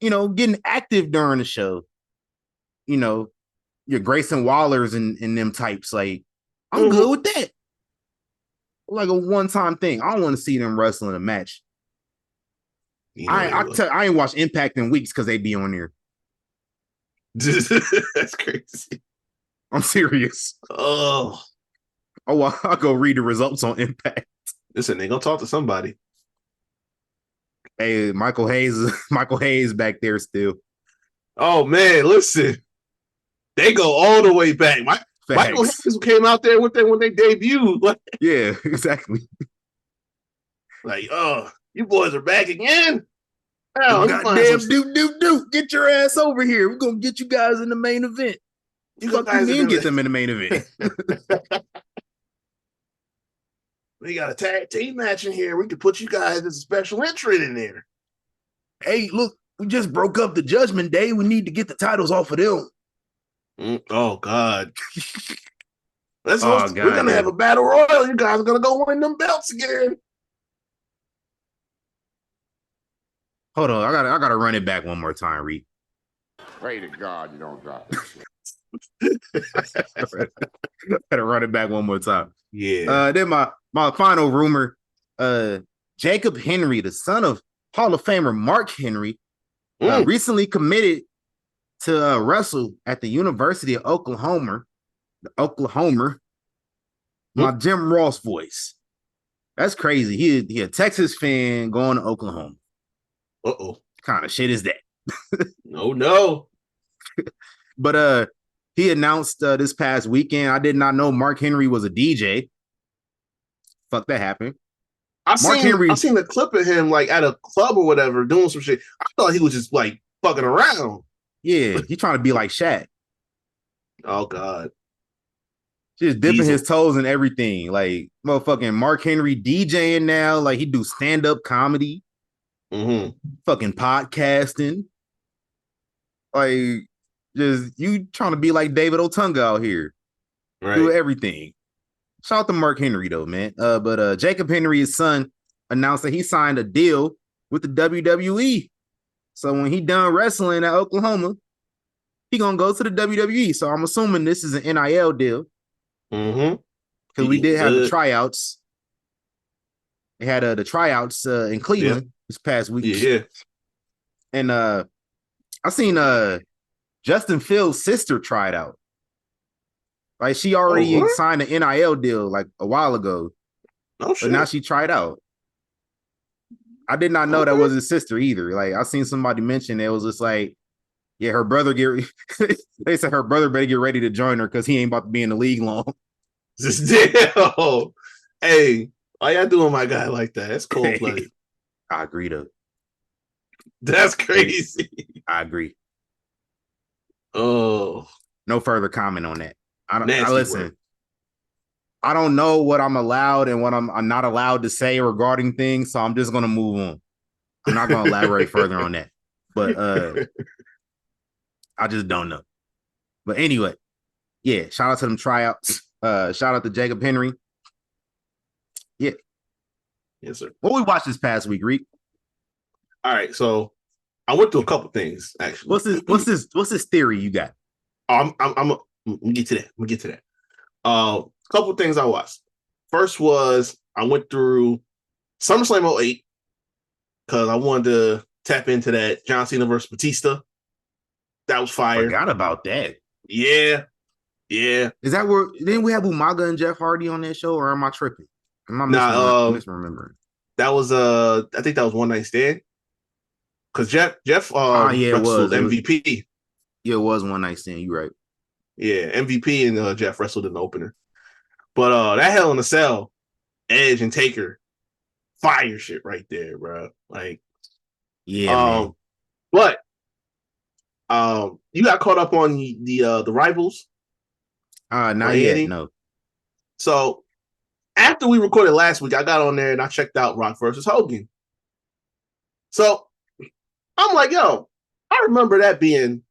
active during the show. You know, your Grayson Wallers and them types. Like, I'm good with that. Like a one-time thing. I don't want to see them wrestling a match. I ain't watched Impact in weeks because they be on there. That's crazy. I'm serious. Oh, I'll go read the results on Impact. Listen, they gonna talk to somebody. Hey, Michael Hayes back there still. Oh man, listen, they go all the way back. Michael Hayes came out there with them when they debuted. Like, yeah, exactly. Like, oh, you boys are back again. Oh, goddamn, do. Get your ass over here. We're gonna get you guys in the main event. You guys get them in the main event. We got a tag team match in here. We could put you guys as a special entrant in there. Hey, look, we just broke up the Judgment Day. We need to get the titles off of them. Oh God. We're gonna have a battle royal. You guys are gonna go win them belts again. Hold on, I gotta run it back one more time, Reed. Pray to God you don't drop that shit. Gotta run it back one more time. Yeah. Then my final rumor, Jacob Henry, the son of Hall of Famer Mark Henry, recently committed to wrestle at the University of Oklahoma. My Jim Ross voice. That's crazy. He a Texas fan going to Oklahoma. Uh-oh. Kind of shit is that? No. But he announced this past weekend. I did not know Mark Henry was a DJ. Fuck, that happened. I seen a clip of him like at a club or whatever doing some shit. I thought he was just like fucking around. Yeah, he trying to be like Shaq. Oh God. Just dipping his toes in everything. Like motherfucking Mark Henry DJing now. Like he do stand-up comedy. Fucking podcasting. Like just you trying to be like David Otunga out here. Right. Do everything. Shout out to Mark Henry though, man. But Jacob Henry, his son, announced that he signed a deal with the WWE. So when he done wrestling at Oklahoma, he gonna go to the WWE. So I'm assuming this is an NIL deal. Because we did have the tryouts. They had the tryouts in Cleveland this past week. Yeah. And I seen Justin Fields' sister tried out. Like she already signed an NIL deal like a while ago. Oh shit. But now she tried out. I did not know that was his sister either. Like I seen somebody mention it was just like, yeah, her brother they said her brother better get ready to join her because he ain't about to be in the league long. Damn. Hey, why y'all doing my guy like that? That's cold-blooded. I agree though. That's crazy. I agree. Oh. No further comment on that. Listen. I don't know what I'm allowed and what I'm not allowed to say regarding things, so I'm just gonna move on. I'm not gonna elaborate further on that. But I just don't know. But anyway, yeah, shout out to them tryouts. Shout out to Jacob Henry. Yeah. Yes, sir. What we watched this past week, Reek? All right, so I went through a couple things actually. What's this theory you got? I'm gonna get to that. Couple things I watched. First was I went through SummerSlam 08 because I wanted to tap into that John Cena versus Batista. That was fire. Forgot about that. Yeah. Is that where didn't we have Umaga and Jeff Hardy on that show, or am I tripping? Am I misremembering? That was I think that was One Night Stand. Because Jeff wrestled MVP. It was One Night Stand. You're right. Yeah, MVP and Jeff wrestled in the opener. But that Hell in a Cell, Edge and Taker, fire shit right there, bro. Like, man. But you got caught up on the rivals. Not yet. No. So after we recorded last week, I got on there and I checked out Rock versus Hogan. So I'm like, yo, I remember that being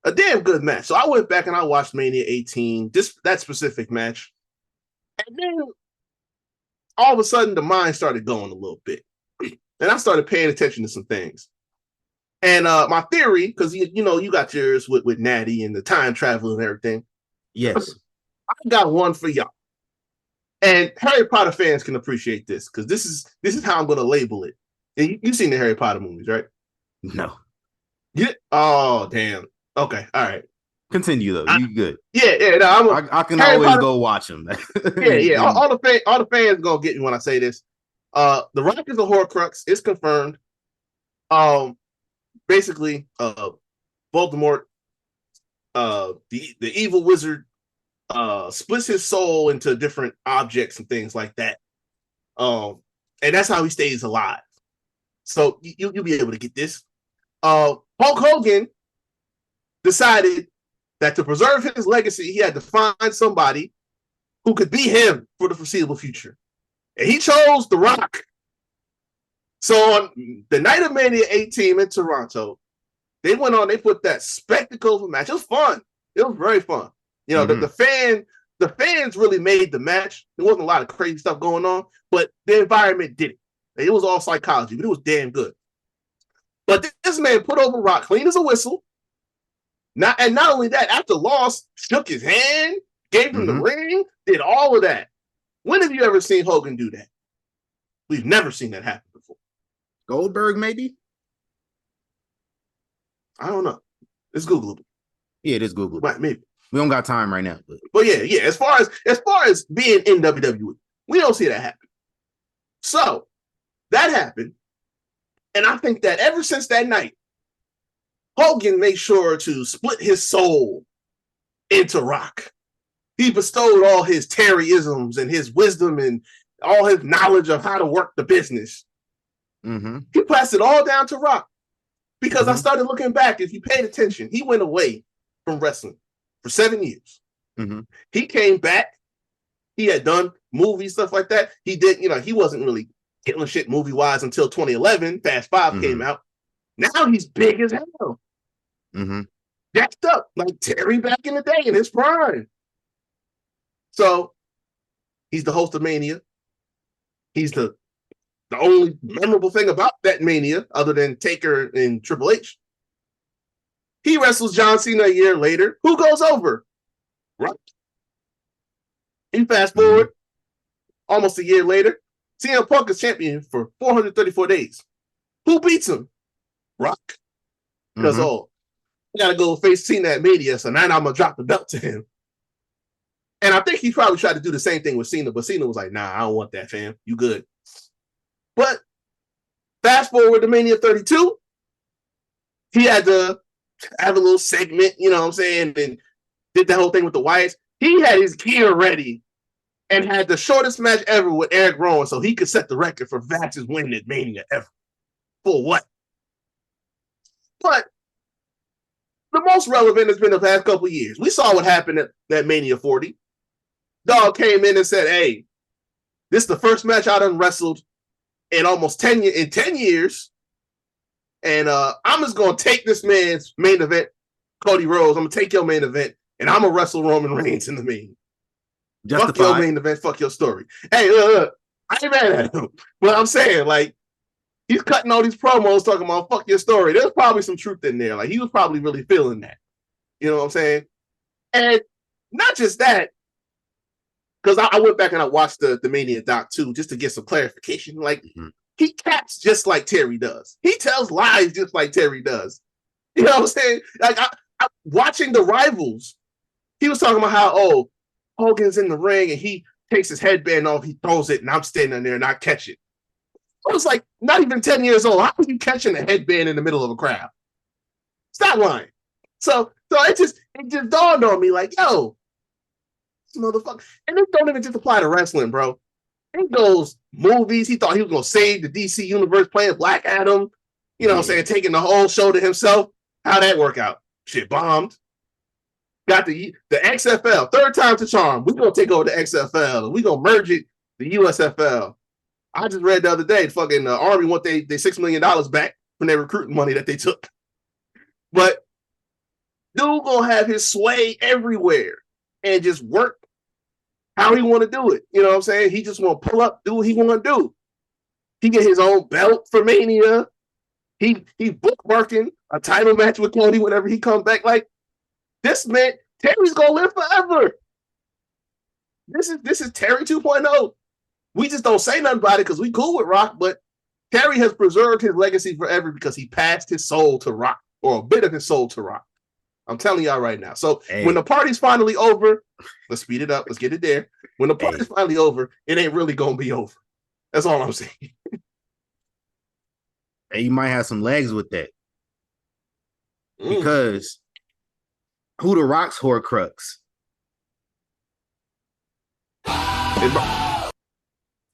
a damn good match. So I went back and I watched Mania 18, that specific match. And then all of a sudden the mind started going a little bit. And I started paying attention to some things. And my theory, because you got yours with Natty and the time travel and everything. Yes. I got one for y'all. And Harry Potter fans can appreciate this because this is how I'm going to label it. And you've seen the Harry Potter movies, right? No. Yeah. Oh, damn. Okay. All right. Continue though. You good? Yeah. No, I can Harry always Potter, go watch them. Yeah. All the fans gonna get me when I say this. The Rock is a horcrux. It's confirmed. Basically, Voldemort, the evil wizard, splits his soul into different objects and things like that. And that's how he stays alive. So you'll be able to get this. Hulk Hogan decided that to preserve his legacy, he had to find somebody who could be him for the foreseeable future. And he chose The Rock. So on the night of Mania 18 in Toronto, they put that spectacle of a match. It was fun. It was very fun. The fans really made the match. There wasn't a lot of crazy stuff going on, but the environment did it. It was all psychology, but it was damn good. But this man put over Rock clean as a whistle. Not only that, after loss, shook his hand, gave him the ring, did all of that. When have you ever seen Hogan do that? We've never seen that happen before. Goldberg, maybe? I don't know. It's Googleable. Yeah, it is Googleable. Right, maybe. We don't got time right now. But yeah. As far as being in WWE, we don't see that happen. So that happened. And I think that ever since that night, Hogan made sure to split his soul into Rock. He bestowed all his Terry-isms and his wisdom and all his knowledge of how to work the business. He passed it all down to Rock. Because I started looking back, if you paid attention, he went away from wrestling for 7 years. He came back. He had done movies, stuff like that. He did, he wasn't really killing shit movie-wise until 2011. Fast 5 came out. Now he's big as hell. Jacked up like Terry back in the day in his prime. So he's the host of Mania. He's the only memorable thing about that Mania, other than Taker and Triple H. He wrestles John Cena a year later. Who goes over? Rock. You fast forward almost a year later. CM Punk is champion for 434 days. Who beats him? Rock. Because I gotta go face Cena at Mania, so now I'm gonna drop the belt to him. And I think he probably tried to do the same thing with Cena, but Cena was like, nah, I don't want that, fam. You good. But fast forward to Mania 32, he had to have a little segment, you know what I'm saying, and did the whole thing with the Wyatts. He had his gear ready and had the shortest match ever with Eric Rowan so he could set the record for fastest win at Mania ever. For what? But the most relevant has been the past couple of years. We saw what happened at that Mania 40. Dog came in and said, hey, this is the first match I done wrestled in almost 10 years. And I'm just going to take this man's main event, Cody Rhodes. I'm going to take your main event, and I'm going to wrestle Roman Reigns in the main. Fuck your main event, fuck your story. Hey, look, I ain't mad at him. But I'm saying, like, he's cutting all these promos talking about fuck your story. There's probably some truth in there. Like, he was probably really feeling that. You know what I'm saying? And not just that, because I went back and I watched the Mania doc too, just to get some clarification. Like, he caps just like Terry does. He tells lies just like Terry does. You know what I'm saying? Like, I watching the Rivals, he was talking about how, Hogan's in the ring and he takes his headband off, he throws it, and I'm standing there and I catch it. I was like, not even 10 years old. How are you catching a headband in the middle of a crowd? Stop lying. So it just dawned on me like, yo, this motherfucker. And it don't even just apply to wrestling, bro. in those movies, he thought he was going to save the DC universe playing Black Adam. You know what I'm saying? Taking the whole show to himself. How'd that work out? Shit bombed. Got the XFL. Third time's the charm. We're going to take over the XFL. And we're going to merge it, the USFL. I just read the other day, fucking Army want they $6 million back from their recruiting money that they took. But dude going to have his sway everywhere and just work how he want to do it. You know what I'm saying? He just want to pull up, do what he want to do. He get his own belt for Mania. He bookmarking a title match with Cody whenever he comes back. Like, this man, Terry's gonna live forever. This is Terry 2.0. We just don't say nothing about it because we cool with Rock, but Terry has preserved his legacy forever because he passed his soul to Rock, or a bit of his soul to Rock. I'm telling y'all right now. So when the party's finally over, let's speed it up. Let's get it there. When the party's finally over, it ain't really gonna be over. That's all I'm saying. And you might have some legs with that. Because who the Rock's horcrux?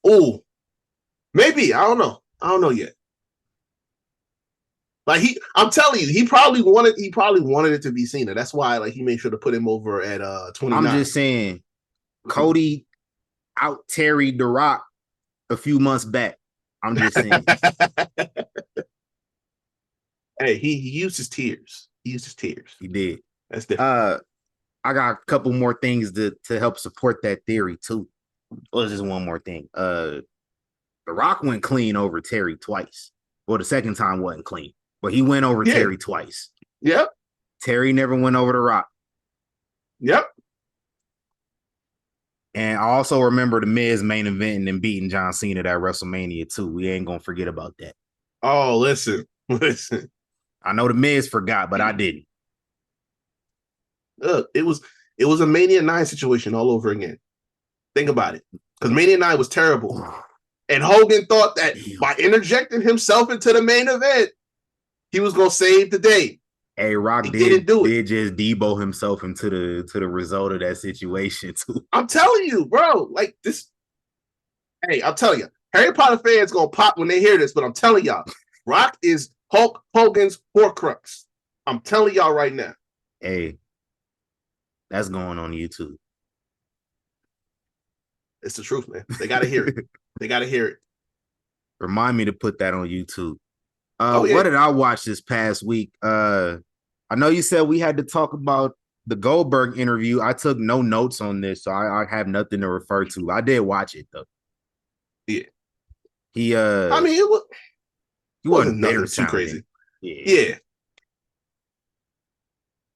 Oh, maybe. I don't know. I don't know yet. Like I'm telling you, he probably wanted it to be Cena. That's why like he made sure to put him over at 29. I'm just saying, Cody out Terry the Rock a few months back. I'm just saying. Hey, he used his tears. He used his tears. He did. That's different. I got a couple more things to help support that theory too. Well, just one more thing. The Rock went clean over Terry twice. Well, the second time wasn't clean, but he went over Terry twice. Yep. Terry never went over the Rock. Yep. And I also remember the Miz main event and beating John Cena at WrestleMania too. We ain't gonna forget about that. Oh, listen. I know the Miz forgot, but I didn't. Look, it was a Mania 9 situation all over again. Think about it. Because Mania 9 was terrible. And Hogan thought that by interjecting himself into the main event, he was going to save the day. Hey, Rock did just Debo himself into the result of that situation, too. I'm telling you, bro. Like this. Hey, I'm telling you. Harry Potter fans going to pop when they hear this, but I'm telling y'all, Rock is Hulk Hogan's horcrux. I'm telling y'all right now. Hey, that's going on YouTube. It's the truth, man. They got to hear it. They got to hear it. Remind me to put that on YouTube. What did I watch this past week? I know you said we had to talk about the Goldberg interview. I took no notes on this, so I have nothing to refer to. I did watch it though. Yeah. He I mean, he wasn't nothing too crazy. Yeah.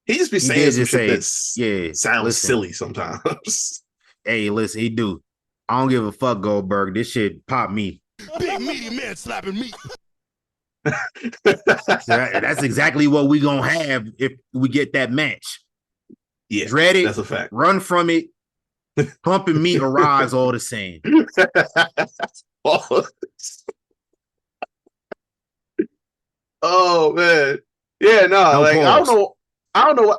He just be saying some shit that sounds silly sometimes. Hey, listen, he do. I don't give a fuck, Goldberg. This shit pop me. Big meaty man slapping me. That's exactly what we gonna have if we get that match. Yeah, dread it. That's a fact. Run from it. Pumping meat arrives all the same. Oh man, yeah, no, like pause. I don't know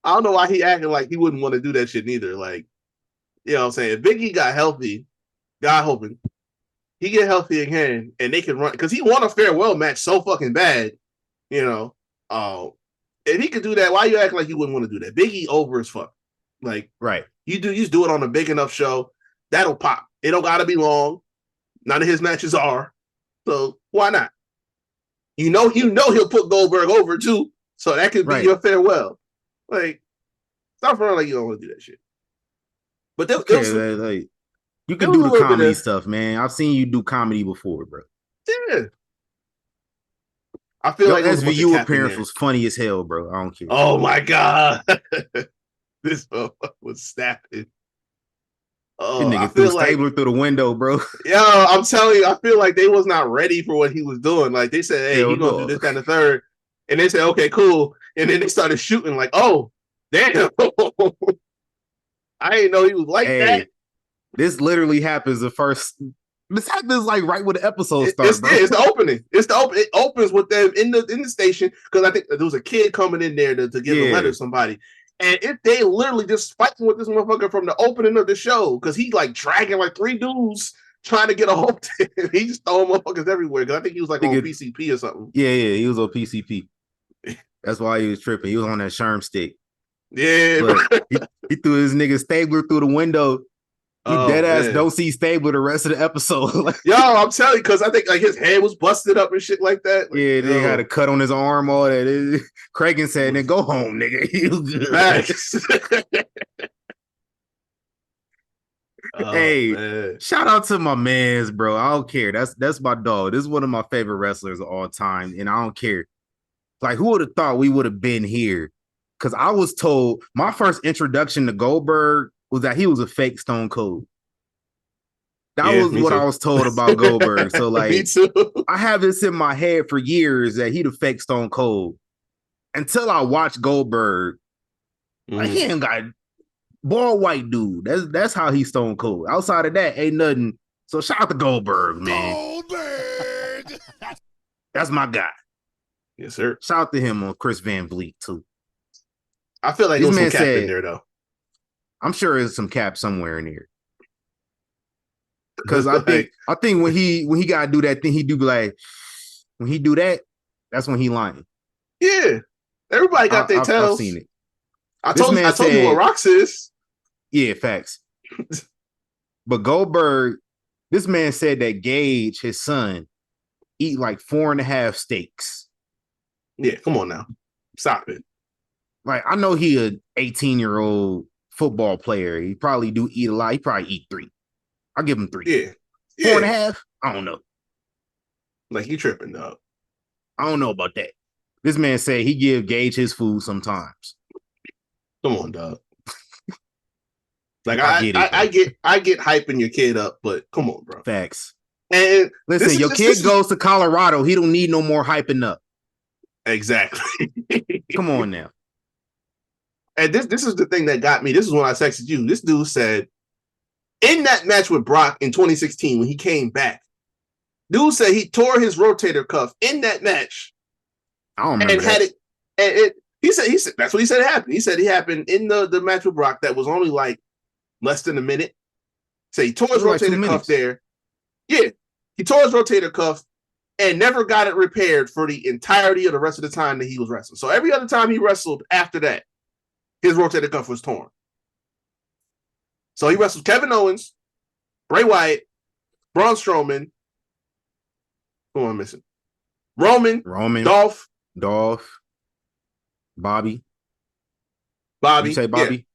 I don't know why he acting like he wouldn't want to do that shit neither. Like, you know what I'm saying? If Biggie got healthy, God hoping, he get healthy again and they can run because he won a farewell match so fucking bad, you know. If he could do that, why you act like you wouldn't want to do that? Biggie over as fuck. Like, right. You just do it on a big enough show, that'll pop. It don't gotta be long. None of his matches are. So why not? You know he'll put Goldberg over too. So that could be your farewell. Like, stop running like you don't want to do that shit. But like, you can do the comedy stuff, man. I've seen you do comedy before, bro. Yeah. I feel like SVU appearance was funny as hell, bro. I don't care. Oh my god. This was snapping. Oh, nigga threw Stabler through the window, bro. Yo, I'm telling you, I feel like they was not ready for what he was doing. Like they said, hey, he's gonna do this, that, and the third. And they said, okay, cool. And then they started shooting like, oh, damn. I didn't know he was like that. This literally happens this happens like right when the episode starts, bro. It's the opening. It opens with them in the station because I think there was a kid coming in there to give a letter to somebody. And if they literally just fighting with this motherfucker from the opening of the show, because he like dragging like 3 dudes trying to get a hold to him. He just throwing motherfuckers everywhere. Because I think he was like on PCP or something. Yeah, he was on PCP. That's why he was tripping. He was on that Sherm stick. Yeah, he threw his nigga Stabler through the window. Dead ass don't see Stabler the rest of the episode. Yo, I'm telling you, because I think like his head was busted up and shit like that. Like, yeah, they had a cut on his arm, all that. Kragan said, "Then go home, nigga." Hey, shout out to my mans, bro. I don't care. That's my dog. This is one of my favorite wrestlers of all time, and I don't care. Like, who would have thought we would have been here? Because I was told my first introduction to Goldberg was that he was a fake Stone Cold. That was what I was told about Goldberg. So, like, I have this in my head for years that he the fake Stone Cold. Until I watched Goldberg, like, he ain't got bald white dude. That's how he's Stone Cold. Outside of that, ain't nothing. So shout out to Goldberg, man. Goldberg! That's my guy. Yes, sir. Shout out to him on Chris Van Vliet, too. I feel like there's some cap in there, though. I'm sure there's some cap somewhere in here. Because I think when he gotta do that thing, he do like when he do that, that's when he lying. Yeah. Everybody got their tails. I've seen it. I told you what Rocks is. Yeah, facts. But Goldberg, this man said that Gage, his son, eat like 4.5 steaks. Yeah, come on now. Stop it. Like, I know he an 18-year-old football player. He probably do eat a lot. He probably eat 3. I'll give him 3. Yeah. 4.5? I don't know. Like, you tripping, dog. I don't know about that. This man said he give Gage his food sometimes. Come on, dog. Like, I get hyping your kid up, but come on, bro. Facts. And listen, your kid goes to Colorado. He don't need no more hyping up. Exactly. Come on now. And this is the thing that got me. This is when I texted you. This dude said, in that match with Brock in 2016, when he came back, dude said he tore his rotator cuff in that match. I don't remember. And had it, and he said that's what he said happened. He said it happened in the match with Brock that was only like less than a minute. So he tore his rotator cuff there. Yeah, he tore his rotator cuff and never got it repaired for the entirety of the rest of the time that he was wrestling. So every other time he wrestled after that, his rotator cuff was torn. So he wrestled Kevin Owens, Bray Wyatt, Braun Strowman. Who am I missing? Roman, Dolph, Bobby. You say Bobby?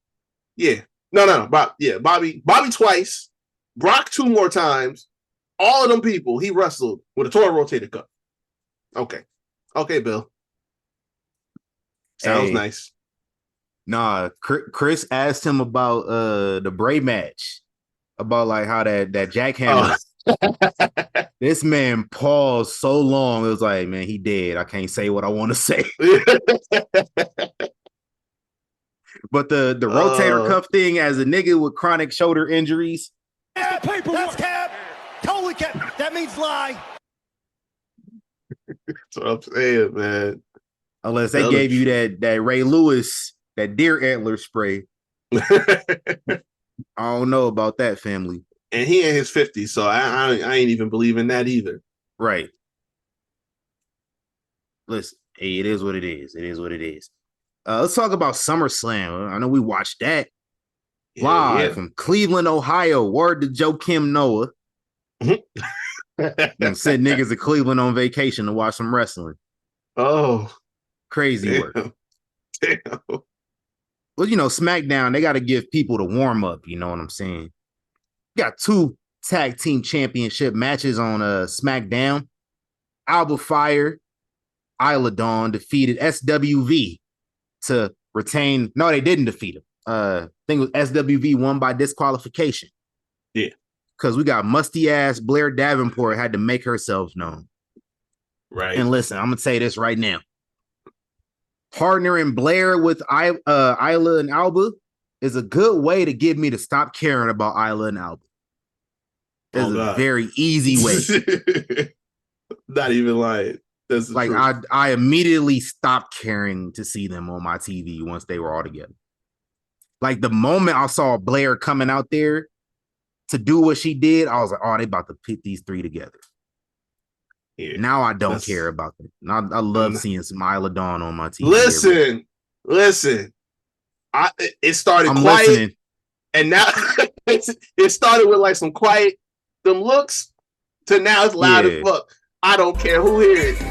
Yeah. No. Bobby twice, Brock 2 more times. All of them people he wrestled with a torn rotator cuff. Okay, Bill. Sounds nice. Nah, Chris asked him about the Bray match, about like how that jackhammer. This man paused so long. It was like, man, he dead. I can't say what I want to say. But the rotator cuff thing, as a nigga with chronic shoulder injuries. That's cap. Totally cap. That means lie. That's what I'm saying, man. Unless they gave you that Ray Lewis, that deer antler spray. I don't know about that, family. And he in his 50s, so I ain't even believing that either. Right. Listen, hey, it is what it is. It is what it is. Let's talk about SummerSlam. I know we watched that live from Cleveland, Ohio. Word to Joe Kim Noah. Send niggas to Cleveland on vacation to watch some wrestling. Oh. Crazy work. Damn. Well, you know, SmackDown, they got to give people the warm up. You know what I'm saying? Got 2 tag team championship matches on SmackDown. Alba Fire, Isla Dawn defeated SWV to retain. No, they didn't defeat him. I think it was SWV won by disqualification. Yeah. Because we got musty ass Blair Davenport had to make herself known. Right. And listen, I'm going to say this right now. Partnering Blair with Isla and Alba is a good way to get me to stop caring about Isla and Alba. It's a very easy way. Not even lying. That's like I immediately stopped caring to see them on my TV once they were all together. Like the moment I saw Blair coming out there to do what she did, I was like, oh, they about to pit these three together. Yeah, now I don't care about them. I love seeing Smiler Dawn on my TV. Listen. It started I'm quiet, listening. and now it started with like some quiet, them looks, to now it's loud as fuck. I don't care who hears it.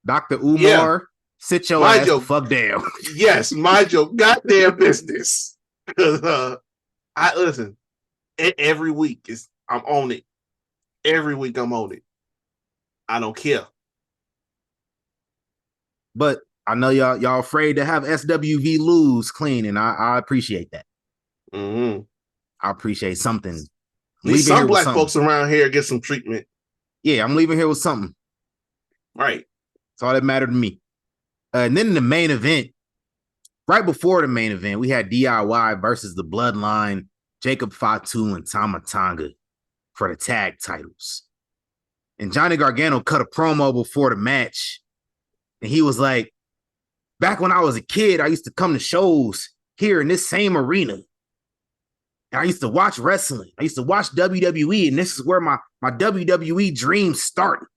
Dr. Umar, sit your ass the fuck down. Yes, mind your goddamn business. Because I listen, every week I'm on it. Every week I'm on it. I don't care. But I know y'all afraid to have SWV lose clean, and I appreciate that. Mm-hmm. I appreciate something. At least some black folks around here get some treatment. Yeah, I'm leaving here with something. Right. That's all that mattered to me. And then in the main event, right before the main event, we had DIY versus the Bloodline, Jacob Fatu and Tama Tonga for the tag titles. And Johnny Gargano cut a promo before the match. And he was like, back when I was a kid, I used to come to shows here in this same arena. And I used to watch wrestling. I used to watch WWE, and this is where my WWE dreams started.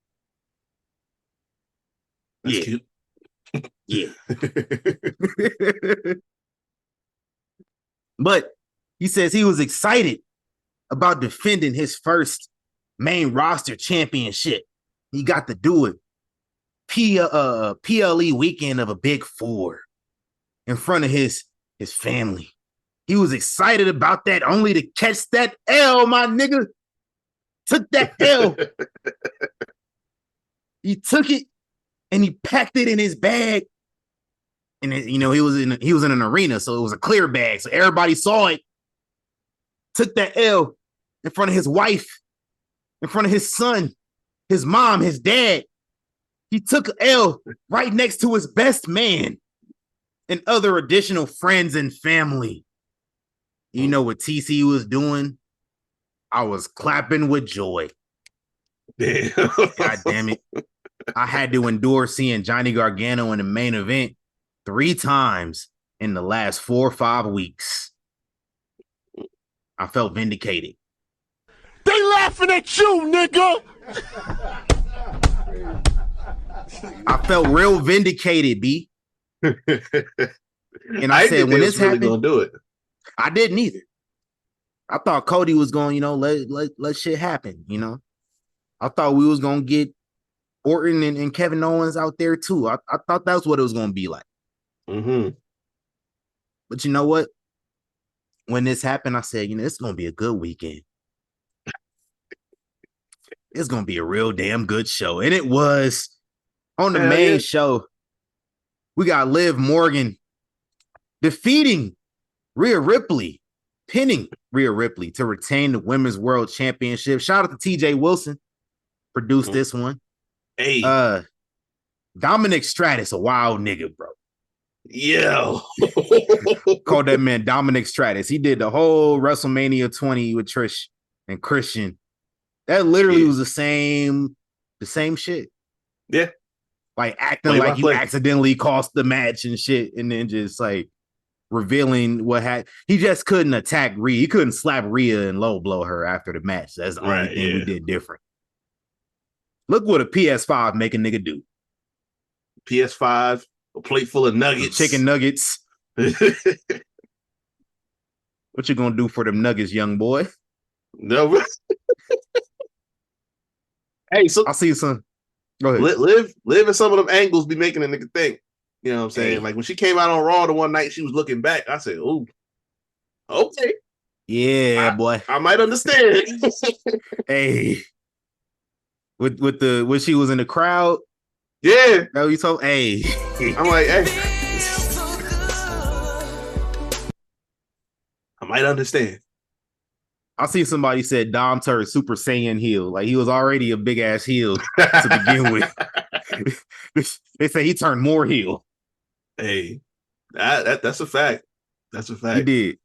That's cute. Yeah. But he says he was excited about defending his first main roster championship. He got to do it. PLE weekend of a big four in front of his family. He was excited about that only to catch that L, my nigga. Took that L. He took it and he packed it in his bag. And he was in an arena, so it was a clear bag. So everybody saw it. Took that L in front of his wife, in front of his son, his mom, his dad. He took L right next to his best man and other additional friends and family. You know what TC was doing? I was clapping with joy. Damn. God damn it. I had to endure seeing Johnny Gargano in the main event 3 times in the last 4 or 5 weeks. I felt vindicated. They laughing at you, nigga. I felt real vindicated, B. And I said, when this happened, gonna do it. I didn't either. I thought Cody was going, let shit happen, I thought we was going to get Orton and Kevin Owens out there too. I thought that's what it was going to be like. Mm-hmm. But you know what? When this happened, I said, it's going to be a good weekend. It's going to be a real damn good show. And it was. On the main show, we got Liv Morgan defeating Rhea Ripley, pinning Rhea Ripley to retain the Women's World Championship. Shout out to TJ Wilson. Produced this one. Hey. Dominic Stratus, a wild nigga, bro. Yeah. Called that man Dominic Stratus. He did the whole WrestleMania 20 with Trish and Christian. That literally was the same shit. Yeah. Like acting like you accidentally cost the match and shit, and then just like revealing what had. He just couldn't attack Rhea. He couldn't slap Rhea and low blow her after the match. That's the only thing we did different. Look what a PS5 make a nigga do. PS5, a plate full of nuggets. Chicken nuggets. What you gonna do for them nuggets, young boy? No. Hey, so I'll see you soon. Go ahead. Live in some of them angles be making a nigga think. You know what I'm saying? Hey. Like when she came out on Raw the one night, she was looking back. I said, "Ooh, okay, yeah, boy, I might understand." Hey, when she was in the crowd, yeah. No, you told. Hey, I'm like, hey, I might understand. I see somebody said Dom turned Super Saiyan heel. Like he was already a big ass heel to begin with. They say he turned more heel. Hey, that's a fact. That's a fact. He did.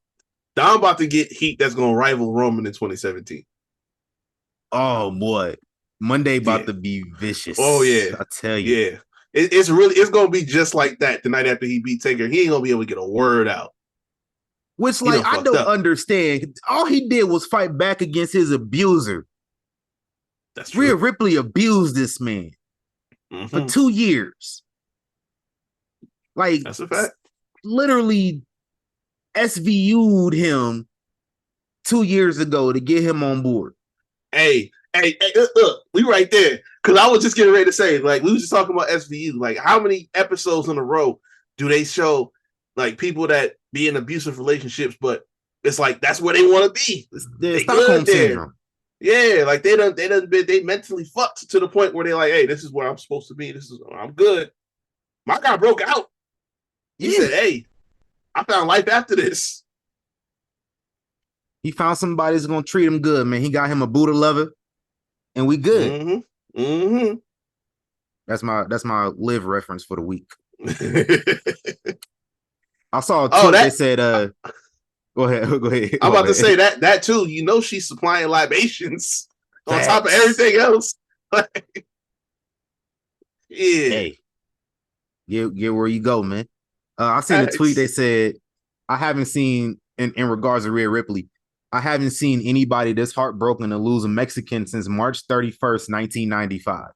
Dom about to get heat that's gonna rival Roman in 2017. Oh boy, Monday about to be vicious. Oh yeah, I tell you. It's gonna be just like that the night after he beat Taker. He ain't gonna be able to get a word out. Which, like, I don't understand. All he did was fight back against his abuser. That's true. Rhea Ripley abused this man for 2 years. Like, that's a fact. Literally SVU'd him 2 years ago to get him on board. Hey, look, we right there. Because I was just getting ready to say, like, we was just talking about SVU. Like, how many episodes in a row do they show, like, people that be in abusive relationships, but it's like that's where they want to be. The Stockholm syndrome. Yeah, like they mentally fucked to the point where they're like, hey, this is where I'm supposed to be. I'm good. My guy broke out. He said, hey, I found life after this. He found somebody that's gonna treat him good, man. He got him a Buddha lover, and we good. That's my live reference for the week. I saw a tweet that said, go ahead. I'm about to say that too. You know, she's supplying libations on top of everything else. Yeah. Hey, get where you go, man. I seen a tweet that said, I haven't seen, in regards to Rhea Ripley, I haven't seen anybody this heartbroken to lose a Mexican since March 31st, 1995.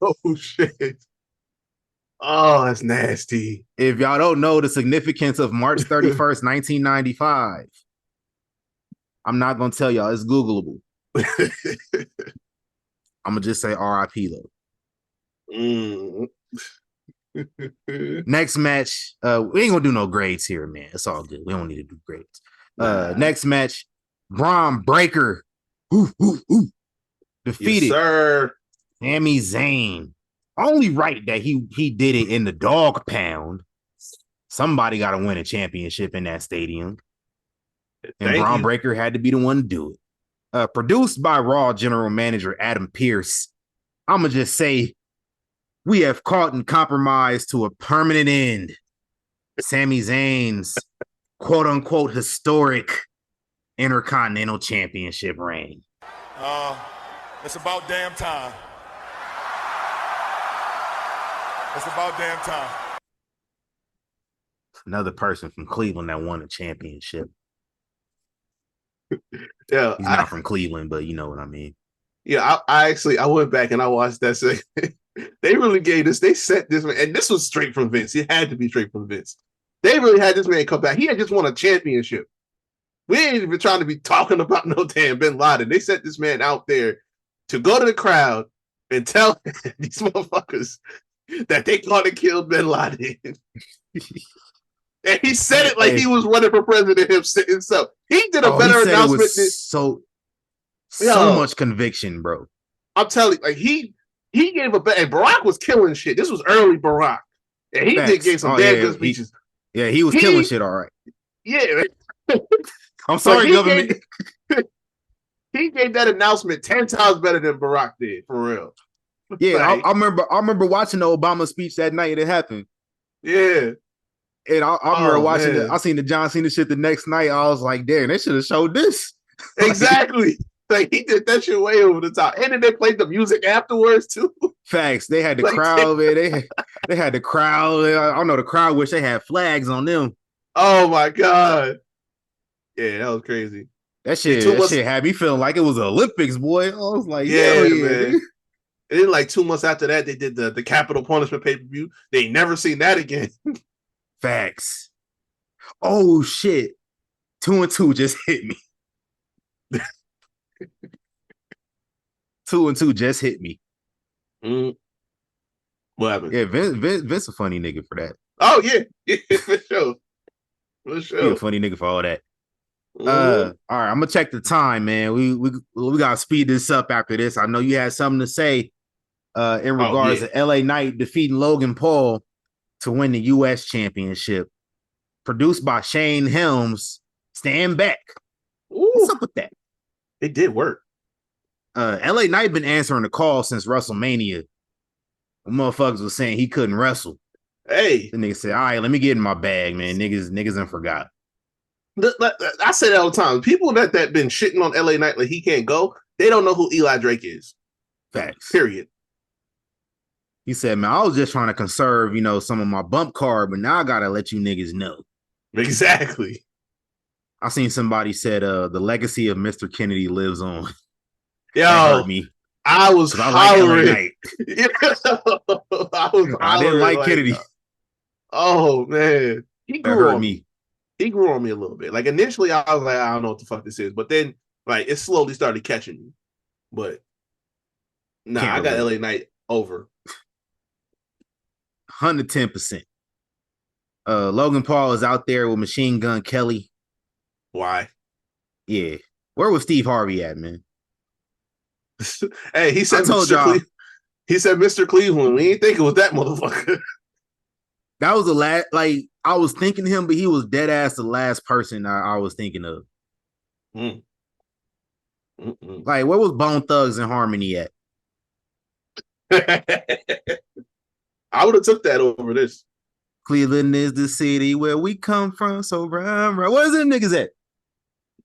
Oh, shit. Oh, that's nasty. If y'all don't know the significance of March 31st, 1995, I'm not going to tell y'all. It's Googleable. I'm going to just say RIP, though. Next match, we ain't going to do no grades here, man. It's all good. We don't need to do grades. Next match, Britt Baker defeated Sami Zayn. Only right that he did it in the dog pound. Somebody got to win a championship in that stadium. And Britt Baker had to be the one to do it. Produced by Raw General Manager Adam Pearce. I'm going to just say, we have caught and compromised to a permanent end Sami Zayn's quote-unquote historic Intercontinental Championship reign. It's about damn time. It's about damn time. Another person from Cleveland that won a championship. Yeah, he's not from Cleveland, but you know what I mean. Yeah, I went back and I watched that segment. They really gave this. They set this man, and this was straight from Vince. It had to be straight from Vince. They really had this man come back. He had just won a championship. We ain't even trying to be talking about no damn Bin Laden. They set this man out there to go to the crowd and tell these motherfuckers that they gonna kill Bin Laden. And he said it like he was running for president himself. He did a better announcement. So much conviction, bro. I'm telling you, like he gave a better. And Barack was killing shit. This was early Barack, and he gave some damn good speeches. He was killing shit. All right. Yeah. I'm sorry, government. He gave that announcement 10 times better than Barack did, for real. Yeah, like, I remember watching the Obama speech that night it happened. Yeah. And I remember watching it. I seen the John Cena shit the next night. I was like, damn, they should have showed this. Exactly. Like he did that shit way over the top. And then they played the music afterwards too. Facts. They had the crowd, man. They had the crowd. I know the crowd wish they had flags on them. Oh my God. Yeah, that was crazy. That shit had me feeling like it was the Olympics, boy. I was like, yeah, man. And then like 2 months after that, they did the Capital Punishment pay-per-view. They ain't never seen that again. Facts. Oh shit. 2 and 2 just hit me. 2 and 2 just hit me. What happened? Yeah, Vince a funny nigga for that. Oh yeah, for sure. He a funny nigga for all that. All right, I'm gonna check the time, man. We gotta speed this up after this. I know you had something to say in regards to LA Knight defeating Logan Paul to win the US championship. Produced by Shane Helms. Stand back. Ooh. What's up with that? It did work. LA Knight been answering the call since WrestleMania. The motherfuckers was saying he couldn't wrestle. Hey. The nigga said, all right, let me get in my bag, man. Niggas done forgot. I say that all the time. People that been shitting on LA Knight like he can't go, They don't know who Eli Drake is. Facts. Period. He said, man, I was just trying to conserve, some of my bump card, but now I gotta let you niggas know. Exactly. I seen somebody said the legacy of Mr. Kennedy lives on. Yo, that hurt me. I was hollering. I didn't like Kennedy. Oh man. He grew on me. He grew on me a little bit. Like initially I was like, I don't know what the fuck this is, but then like it slowly started catching me. But I got LA Knight over. 110%. Logan Paul is out there with Machine Gun Kelly. Why? Yeah. Where was Steve Harvey at, man? Hey, he said Mr. Cleveland. We ain't think it was that motherfucker. That was the last, like, I was thinking him, but he was dead ass the last person I was thinking of. Like, where was Bone Thugs and Harmony at? I would have took that over this. Cleveland is the city where we come from, so run. Where's them niggas at?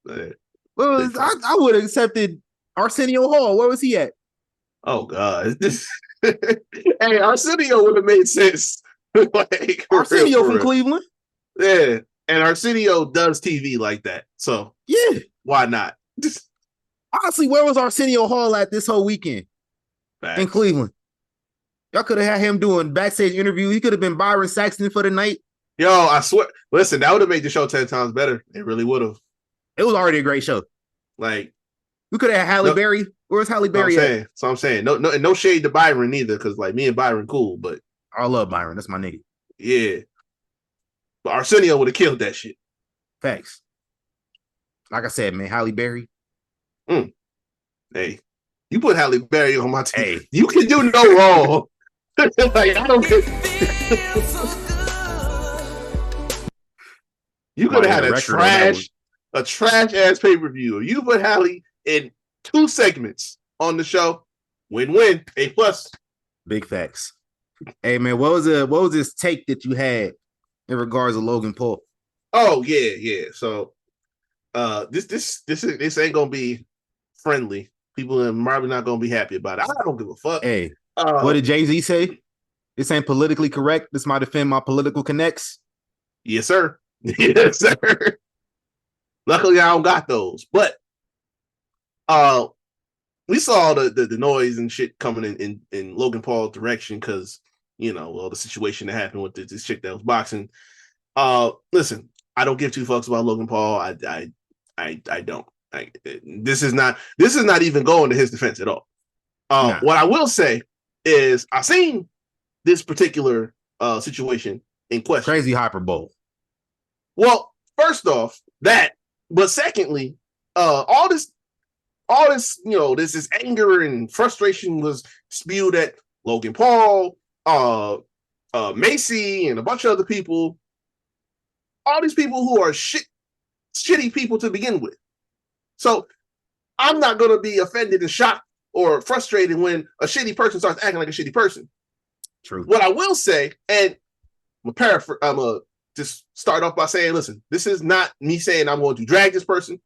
I would have accepted Arsenio Hall. Where was he at? Oh God! Hey, Arsenio would have made sense. Like, Arsenio from Cleveland. Yeah, and Arsenio does TV like that, so yeah, why not? Honestly, where was Arsenio Hall at this whole weekend? In Cleveland? Y'all could have had him doing backstage interview. He could have been Byron Saxton for the night. Yo, I swear. Listen, that would have made the show 10 times better. It really would have. It was already a great show. Like, we could have had Halle Berry. Where's Halle Berry at? So I'm saying, no shade to Byron either, because like me and Byron cool, but I love Byron. That's my nigga. Yeah, but Arsenio would have killed that shit. Thanks. Like I said, man, Halle Berry. Hey, you put Halle Berry on my team. Hey, you can do no wrong. Like, I don't get. You could have had a trash ass pay-per-view. You put Halle in 2 segments on the show. Win-win. A+. Big facts. Hey man, what was this take that you had in regards to Logan Paul? Oh yeah. So this ain't gonna be friendly. People are probably not gonna be happy about it. I don't give a fuck. Hey, what did Jay-Z say? This ain't politically correct. This might offend my political connects. Yes, sir. Yes, sir. Luckily, I don't got those. But we saw the noise and shit coming in Logan Paul's direction because, the situation that happened with this chick that was boxing. Listen, I don't give 2 fucks about Logan Paul. I don't. This is not even going to his defense at all. What I will say is I've seen this particular situation in question. Crazy hyperbole. Well, first off, that, but secondly, all this, this anger and frustration was spewed at Logan Paul, Macy, and a bunch of other people. All these people who are shitty people to begin with. So I'm not going to be offended and shocked or frustrated when a shitty person starts acting like a shitty person. True. What I will say, and I'm gonna just start off by saying, listen, this is not me saying I'm going to drag this person.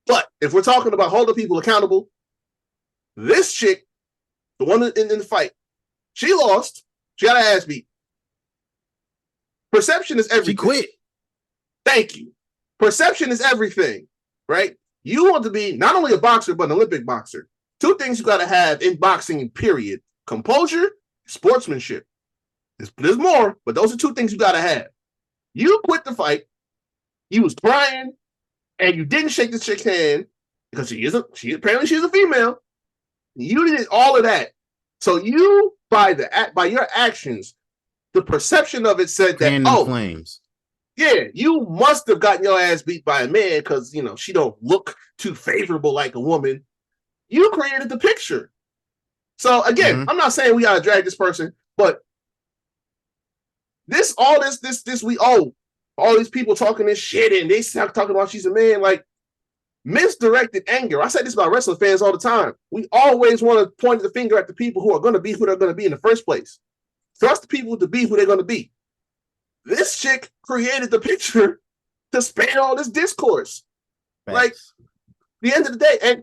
But if we're talking about holding people accountable, this chick, the one in the fight, she lost. She got her ass beat. Perception is everything. She quit. Thank you. Perception is everything, right? You want to be not only a boxer, but an Olympic boxer. 2 things you got to have in boxing, period. Composure, sportsmanship. There's more, but those are 2 things you got to have. You quit the fight. You was crying, and you didn't shake the chick's hand because apparently she's a female. You did all of that. So you, by your actions, the perception of it said that, flames. Yeah, you must have gotten your ass beat by a man because, she don't look too favorable like a woman. You created the picture. So again, I'm not saying we gotta drag this person, but this we owe all these people talking this shit and they talking about she's a man, like misdirected anger. I say this about wrestling fans all the time. We always want to point the finger at the people who are going to be who they're going to be in the first place. Trust the people to be who they're going to be. This chick created the picture to span all this discourse. Thanks. Like, the end of the day, and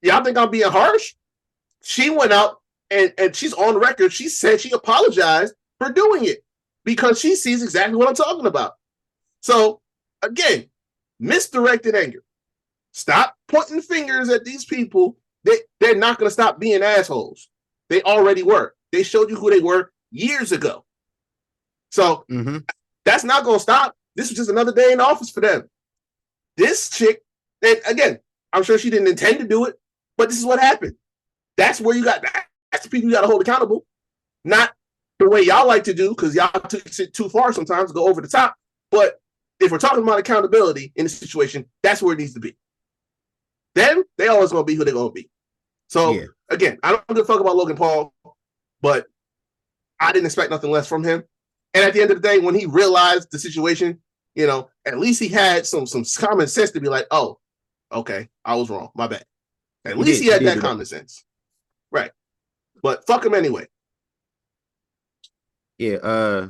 y'all think I'm being harsh? She went out and she's on record. She said she apologized for doing it because she sees exactly what I'm talking about. So again, misdirected anger. Stop pointing fingers at these people. They're not going to stop being assholes. They already were. They showed you who they were years ago. So that's not going to stop. This was just another day in the office for them. This chick, and again, I'm sure she didn't intend to do it, but this is what happened. That's where that's the people you got to hold accountable. Not the way y'all like to do, because y'all took it too far sometimes, go over the top. But if we're talking about accountability in this situation, that's where it needs to be. Then they always going to be who they're going to be. So again, I don't give a fuck about Logan Paul, but I didn't expect nothing less from him. And at the end of the day, when he realized the situation, at least he had some common sense to be like, oh, okay, I was wrong. My bad. At least he had that common sense. Right. But fuck him anyway. Yeah,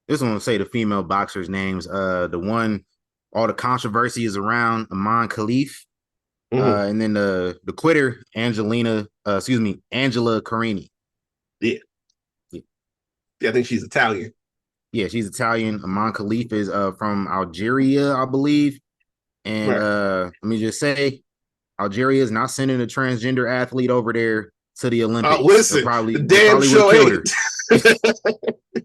this one will say the female boxers' names. The one, all the controversy is around Aman Khalif. And then the quitter, Angela Carini. Yeah, I think she's Italian. Yeah, she's Italian. Aman Khalif is from Algeria, I believe. And let me just say, Algeria is not sending a transgender athlete over there to the Olympics. Listen, the damn show ain't.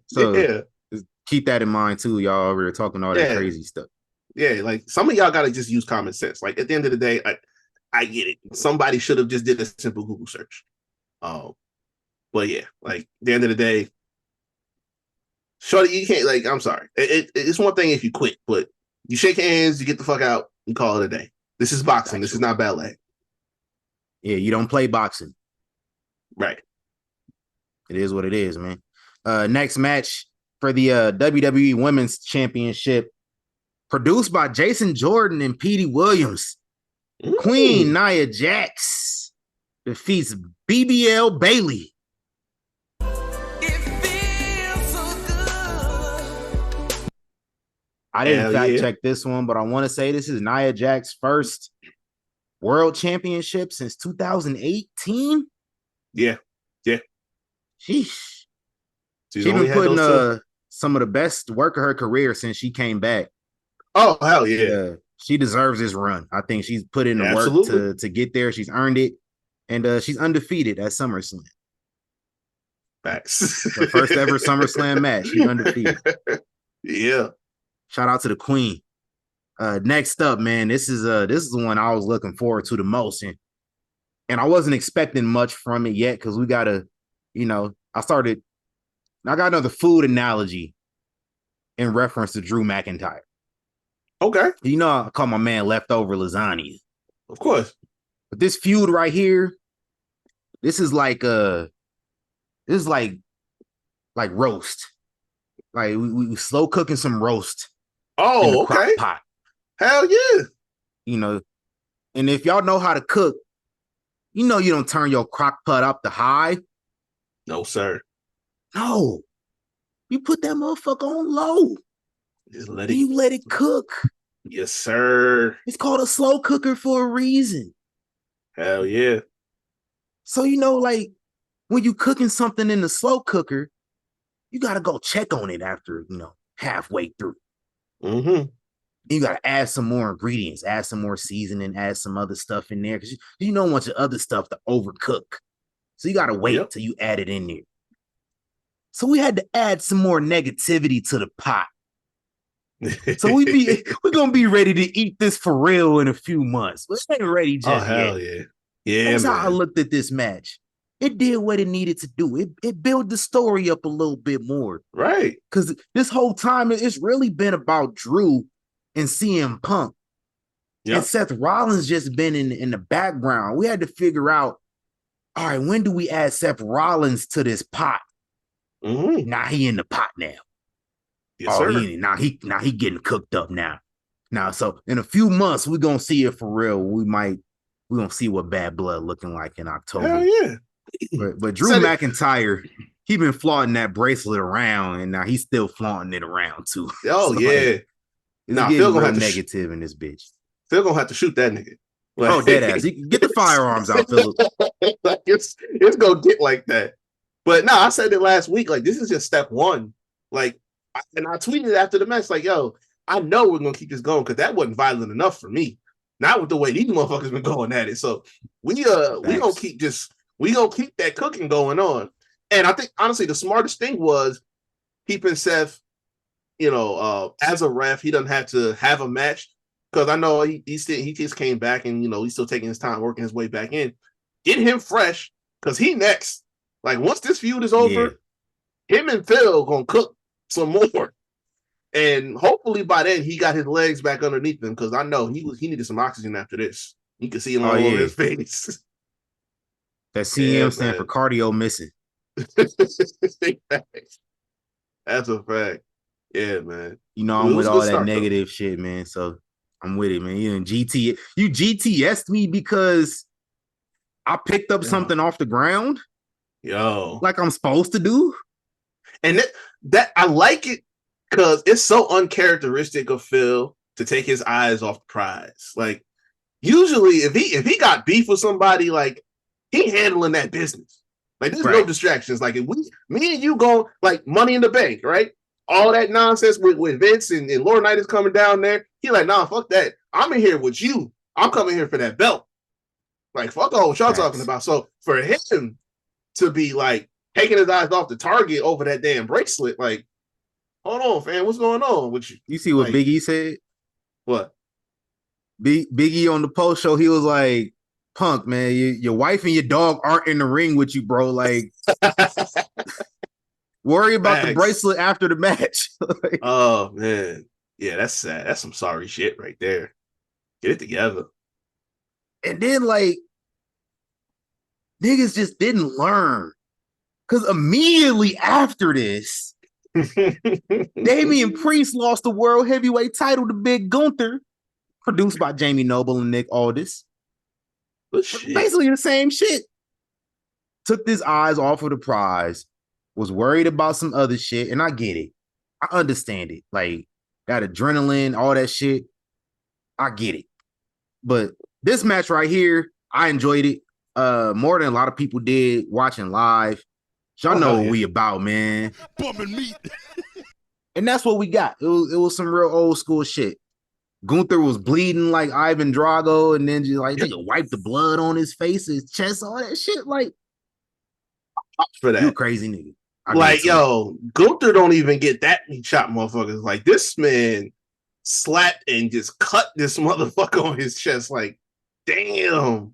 So just keep that in mind too, y'all. We were talking all that crazy stuff. Yeah, like some of y'all gotta just use common sense. Like at the end of the day, I get it. Somebody should have just did a simple Google search. But yeah, like at the end of the day, shorty, you can't, like, I'm sorry. It's one thing if you quit, but you shake hands, you get the fuck out, and call it a day. This is boxing. This is not ballet. Yeah, you don't play boxing. Right. It is what it is, man. Next match for the WWE Women's Championship, produced by Jason Jordan and Petey Williams. Queen Nia Jax defeats BBL Bailey. I didn't fact check this one, but I want to say this is Nia Jax's first world championship since 2018. Yeah. Sheesh. She's been putting some of the best work of her career since she came back. Oh, hell yeah. She deserves this run. I think she's put in the work to get there. She's earned it. And she's undefeated at SummerSlam. Facts. Her first ever SummerSlam match. She's undefeated. Yeah. Shout out to the queen. Next up, man, this is the one I was looking forward to the most. And I wasn't expecting much from it yet because we got to, I got another food analogy in reference to Drew McIntyre. Okay. I call my man leftover lasagna. Of course. But this feud right here, this is like roast. Like we slow cooking some roast. Oh, okay. Crock pot. Hell yeah. And if y'all know how to cook, you don't turn your crock pot up to high. No, sir. No. You put that motherfucker on low. Just let it cook. Yes, sir. It's called a slow cooker for a reason. Hell yeah. So, like when you cooking something in the slow cooker, you got to go check on it after, halfway through. Mm-hmm. You got to add some more ingredients, add some more seasoning, add some other stuff in there because you don't want your other stuff to overcook. So you got to wait till you add it in there. So we had to add some more negativity to the pot. So we're gonna be ready to eat this for real in a few months. We ain't ready just yet. Hell yeah. Yeah. That's how I looked at this match. It did what it needed to do. It built the story up a little bit more. Right. Because this whole time it's really been about Drew and CM Punk. Yep. And Seth Rollins just been in the background. We had to figure out, all right, when do we add Seth Rollins to this pot? Mm-hmm. Now he in the pot now. Yes, sir. Now he getting cooked up now. Now, so in a few months, we're gonna see it for real. We're gonna see what Bad Blood looking like in October. Hell yeah. But Drew McIntyre, he been flaunting that bracelet around, and now he's still flaunting it around too. Oh, so, yeah. Phil gonna have negative in this bitch. Phil gonna have to shoot that nigga. Oh, dead ass. You get the firearms out, Philip. Like it's gonna get like that. But no, I said it last week. Like, this is just step one. Like, and I tweeted after the match, like, yo, I know we're gonna keep this going because that wasn't violent enough for me. Not with the way these motherfuckers been going at it. So we gonna keep that cooking going on. And I think honestly the smartest thing was keeping Seth, as a ref. He doesn't have to have a match because I know he just came back and he's still taking his time working his way back in. Get him fresh because he next. Like once this feud is over, him and Phil gonna cook some more. And hopefully by then he got his legs back underneath him because I know he needed some oxygen after this. You can see him all over his face. That CM stand for cardio missing. That's a fact. Yeah, man. I'm with all that negative shit, man. So I'm with it, man. You GTS'd me because I picked up something off the ground. Yo. Like I'm supposed to do. And that I like it because it's so uncharacteristic of Phil to take his eyes off the prize. Like usually if he got beef with somebody, like he handling that business. Like there's no distractions. Like if me and you go like Money in the Bank, right? All that nonsense with Vince and Laurie Knight is coming down there. He like, nah, fuck that. I'm in here with you. I'm coming here for that belt. Like fuck all what y'all talking about. So for him to be like taking his eyes off the target over that damn bracelet, like, hold on, fam, what's going on with you? You see what Big E said? What? Big E on the post show, he was like, Punk, man, your wife and your dog aren't in the ring with you, bro. Like, worry about the bracelet after the match. Like, oh, man. Yeah, that's sad. That's some sorry shit right there. Get it together. And then, like, niggas just didn't learn. Because immediately after this, Damian Priest lost the World Heavyweight title to Big Gunther, produced by Jamie Noble and Nick Aldis. Basically the same shit. Took his eyes off of the prize, was worried about some other shit, and I get it. I understand it. Like, got adrenaline, all that shit. I get it. But this match right here, I enjoyed it more than a lot of people did watching live. Y'all know what we about, man. Bumming meat. And that's what we got. It was some real old school shit. Gunther was bleeding like Ivan Drago, and then just like nigga wiped the blood on his face, his chest, all that shit. Like, for that, you crazy nigga. Like, yo, Gunther don't even get that many chop motherfuckers. Like, this man slapped and just cut this motherfucker on his chest. Like, damn.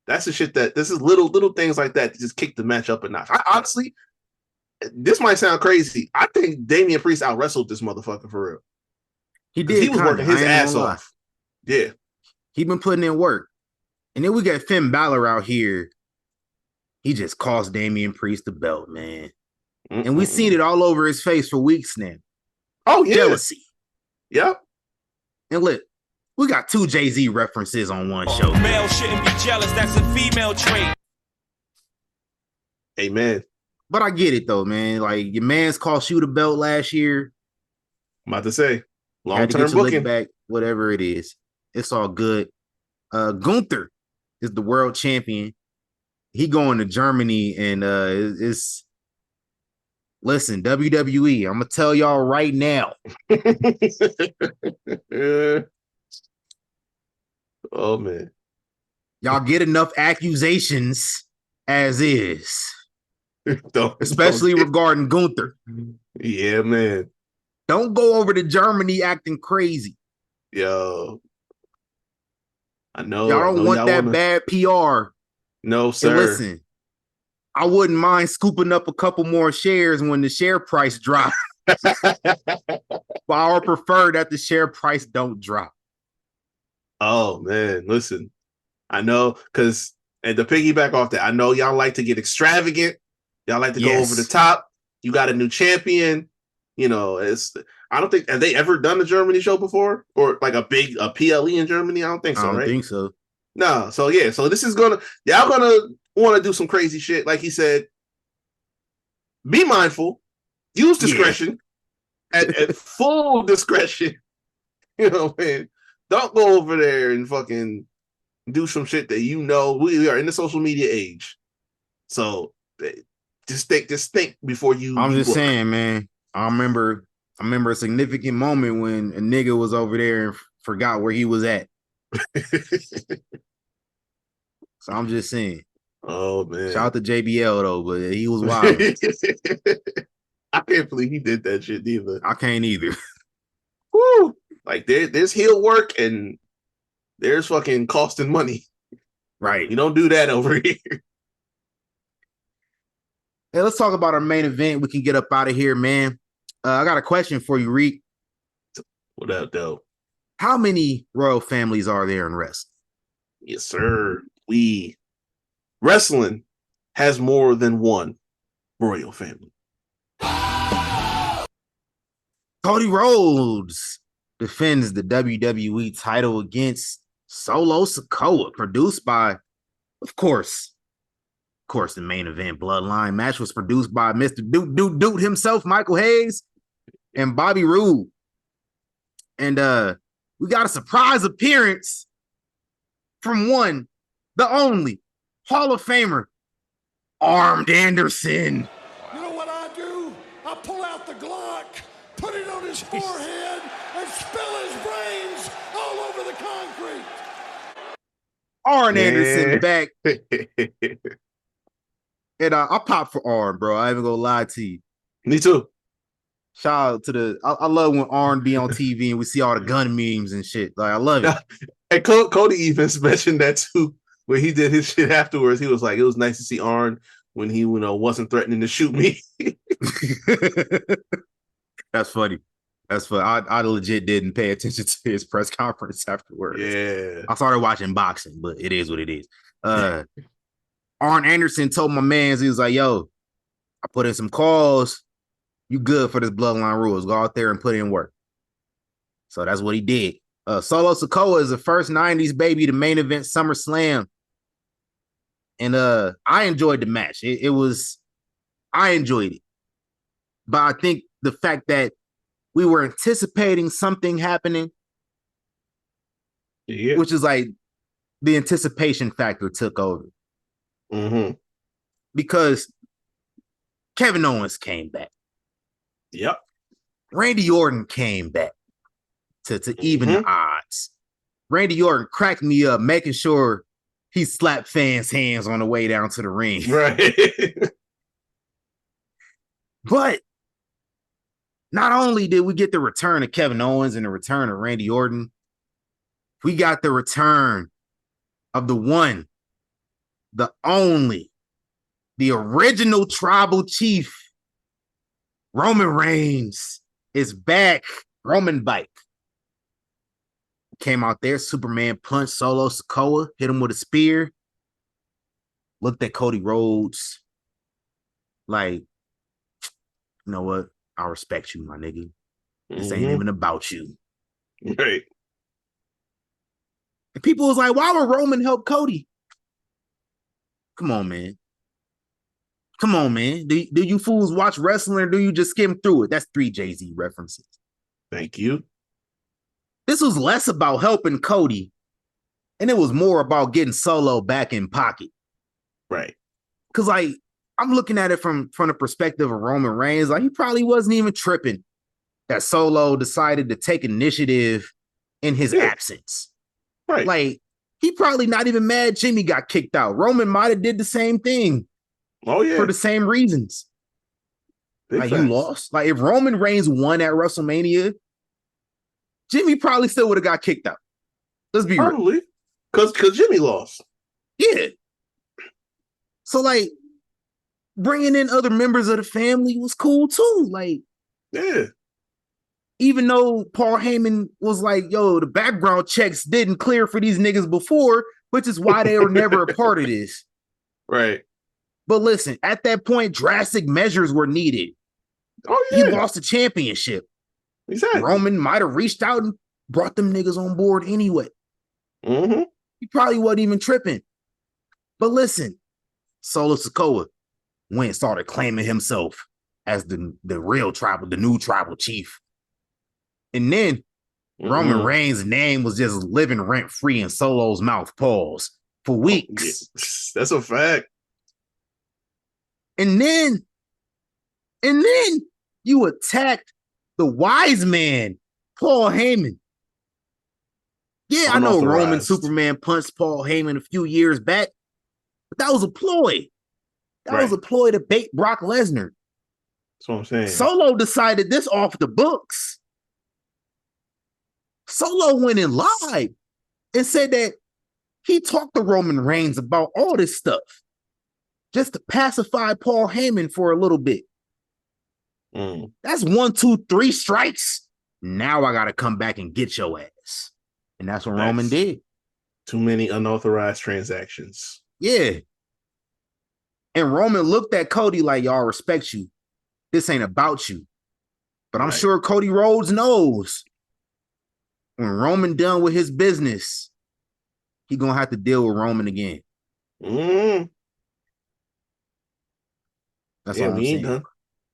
That's the shit this is little things like that just kick the match up a notch. I honestly, this might sound crazy. I think Damian Priest out wrestled this motherfucker for real. He did. He was working his ass off. Yeah. He been putting in work. And then we got Finn Balor out here. He just cost Damian Priest the belt, man. And we seen it all over his face for weeks now. Oh, yeah. Jealousy. Yep. And look, we got 2 Jay-Z references on one show. Male shouldn't be jealous. That's a female trait. Amen. But I get it, though, man. Like, your man's cost you the belt last year. I'm about to say. Long-term booking. Back, whatever it is. It's all good. Gunther is the world champion. He going to Germany, and it's listen, WWE, I'm gonna tell y'all right now. Oh man. Y'all get enough accusations as is. Especially regarding Gunther. Yeah, man. Don't go over to Germany acting crazy. Yo. I know. Y'all don't want that bad PR. No, sir. And listen, I wouldn't mind scooping up a couple more shares when the share price drops. But I would prefer that the share price don't drop. Oh, man. Listen, I know, because, and to piggyback off that, I know y'all like to get extravagant. Y'all like to go over the top. You got a new champion. You know, I don't think, have they ever done a Germany show before? Or like a PLE in Germany? I don't think so, right? I don't think so. No, so yeah, so this is y'all gonna want to do some crazy shit. Like he said, be mindful, use discretion, at full discretion. You know what I mean? Don't go over there and fucking do some shit that we are in the social media age. So just think before you. I'm just book. saying, man. I remember a significant moment when a nigga was over there and forgot where he was at. So I'm just saying. Oh man! Shout out to JBL though, but he was wild. I can't believe he did that shit either. I can't either. Woo! Like there's heel work and there's fucking costing money. Right. You don't do that over here. Hey, let's talk about our main event. We can get up out of here, man. I got a question for you, Reek. What up, though? How many royal families are there in wrestling? Yes, sir. Wrestling has more than one royal family. Cody Rhodes defends the WWE title against Solo Sikoa, produced by, of course, the main event Bloodline match was produced by Mr. Dude himself, Michael Hayes, and Bobby Roode. And we got a surprise appearance from the only Hall of Famer, Arn Anderson. You know what I do? I pull out the Glock, put it on his forehead, and spill his brains all over the concrete. Arn Anderson back. And I popped for Arn, bro. I ain't even gonna lie to you. Me too. Shout out to I love when Arn be on TV and we see all the gun memes and shit. Like, I love it. And Cody even mentioned that too when he did his shit afterwards. He was like, it was nice to see Arn when he wasn't threatening to shoot me. That's funny. I legit didn't pay attention to his press conference afterwards. Yeah. I started watching boxing, but it is what it is. Arn Anderson told my mans, he was like, yo, I put in some calls. You good for this bloodline rules. Go out there and put in work. So that's what he did. Solo Sikoa is the first 90s baby to main event SummerSlam. And I enjoyed the match. I enjoyed it. But I think the fact that we were anticipating something happening, which is like the anticipation factor took over. Mm-hmm. Because Kevin Owens came back. Yep. Randy Orton came back to even the odds. Randy Orton cracked me up, making sure he slapped fans' hands on the way down to the ring. Right. But not only did we get the return of Kevin Owens and the return of Randy Orton, we got the return of the one, the only, the original tribal chief. Roman Reigns is back. Roman bike. Came out there, Superman punched Solo Sikoa, hit him with a spear. Looked at Cody Rhodes like, you know what? I respect you, my nigga. This ain't even about you. Right. And people was like, why would Roman help Cody? Come on, man. Come on, man. Do you fools watch wrestling or do you just skim through it? That's 3 Jay-Z references. Thank you. This was less about helping Cody, and it was more about getting Solo back in pocket. Right. Because, like, I'm looking at it from the perspective of Roman Reigns. Like, he probably wasn't even tripping that Solo decided to take initiative in his absence. Right. Like, he probably not even mad Jimmy got kicked out. Roman might have did the same thing. Oh, yeah. For the same reasons. Big like, facts. you lost. Like, if Roman Reigns won at WrestleMania, Jimmy probably still would have got kicked out. Let's be real. Probably. Because Jimmy lost. Yeah. So, like, bringing in other members of the family was cool, too. Like, yeah. Even though Paul Heyman was like, yo, the background checks didn't clear for these niggas before, which is why they were never a part of this. Right. But listen, at that point, drastic measures were needed. Oh, yeah. He lost the championship. Exactly. Roman might have reached out and brought them niggas on board anyway. Mm-hmm. He probably wasn't even tripping. But listen, Solo Sikoa went and started claiming himself as the real tribal, the new tribal chief. And then Roman Reigns' name was just living rent-free in Solo's mouth, pause, for weeks. That's a fact. And then you attacked the wise man, Paul Heyman. Yeah, I know Roman Superman punched Paul Heyman a few years back, but that was a ploy. That was a ploy to bait Brock Lesnar. That's what I'm saying. Solo decided this off the books. Solo went in live and said that he talked to Roman Reigns about all this stuff just to pacify Paul Heyman for a little bit. That's 1, 2, 3 strikes. Now I got to come back and get your ass. And that's what Roman did. Too many unauthorized transactions. Yeah. And Roman looked at Cody like, y'all respect you. This ain't about you. But I'm sure Cody Rhodes knows when Roman done with his business, he gonna have to deal with Roman again. That's all I'm saying. Done.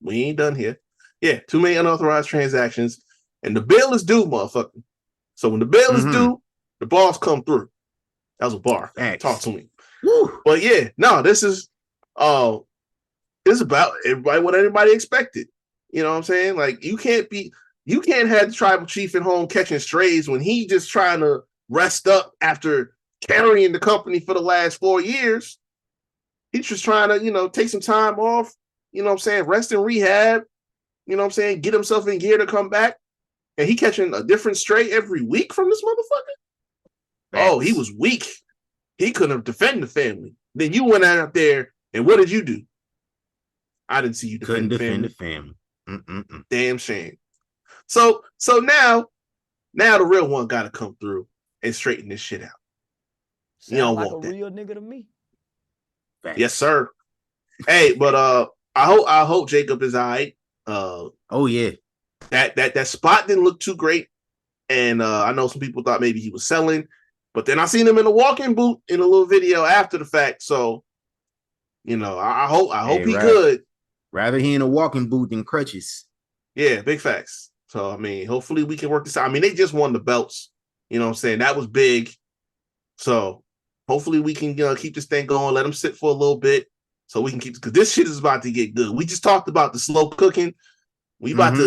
We ain't done here. Yeah, too many unauthorized transactions. And the bill is due, motherfucker. So when the bill is due, the balls come through. That was a bar. Talk to me. Woo. But yeah, no, this is about everybody what everybody expected. You know what I'm saying? Like you can't have the tribal chief at home catching strays when he just trying to rest up after carrying the company for the last 4 years. He's just trying to, take some time off, rest and rehab, get himself in gear to come back. And he catching a different stray every week from this motherfucker. Oh, he was weak. He couldn't defend the family. Then you went out there and what did you do? I didn't see you defend the family. Damn shame. So now the real one got to come through and straighten this shit out. You don't want that. Real nigga to me. Yes, sir. Hey, but I hope Jacob is all right. Oh yeah. That spot didn't look too great, and I know some people thought maybe he was selling, but then I seen him in a walk-in boot in a little video after the fact. So, I hope he good. Rather he in a walking boot than crutches. Yeah, big facts. So I mean, hopefully we can work this out. I mean, they just won the belts. You know what I'm saying? That was big. So hopefully we can keep this thing going. Let them sit for a little bit so we can keep because this shit is about to get good. We just talked about the slow cooking. We about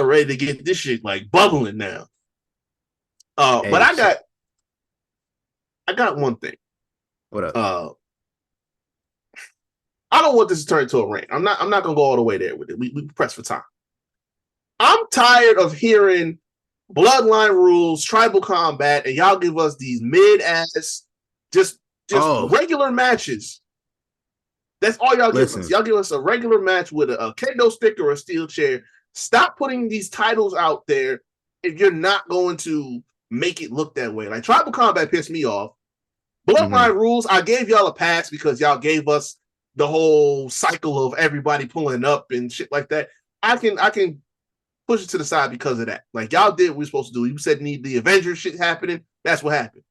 ready to get this shit like bubbling now. But I got one thing. What up? I don't want this to turn into a rant. I'm not gonna go all the way there with it. We press for time. I'm tired of hearing bloodline rules, tribal combat, and y'all give us these mid-ass, just regular matches. That's all y'all give us. Y'all give us a regular match with a kendo stick or a steel chair. Stop putting these titles out there if you're not going to make it look that way. Like tribal combat pissed me off. Bloodline rules, I gave y'all a pass because y'all gave us the whole cycle of everybody pulling up and shit like that. I can push it to the side because of that. Like y'all did what we were supposed to do. You said need the Avengers shit happening. That's what happened.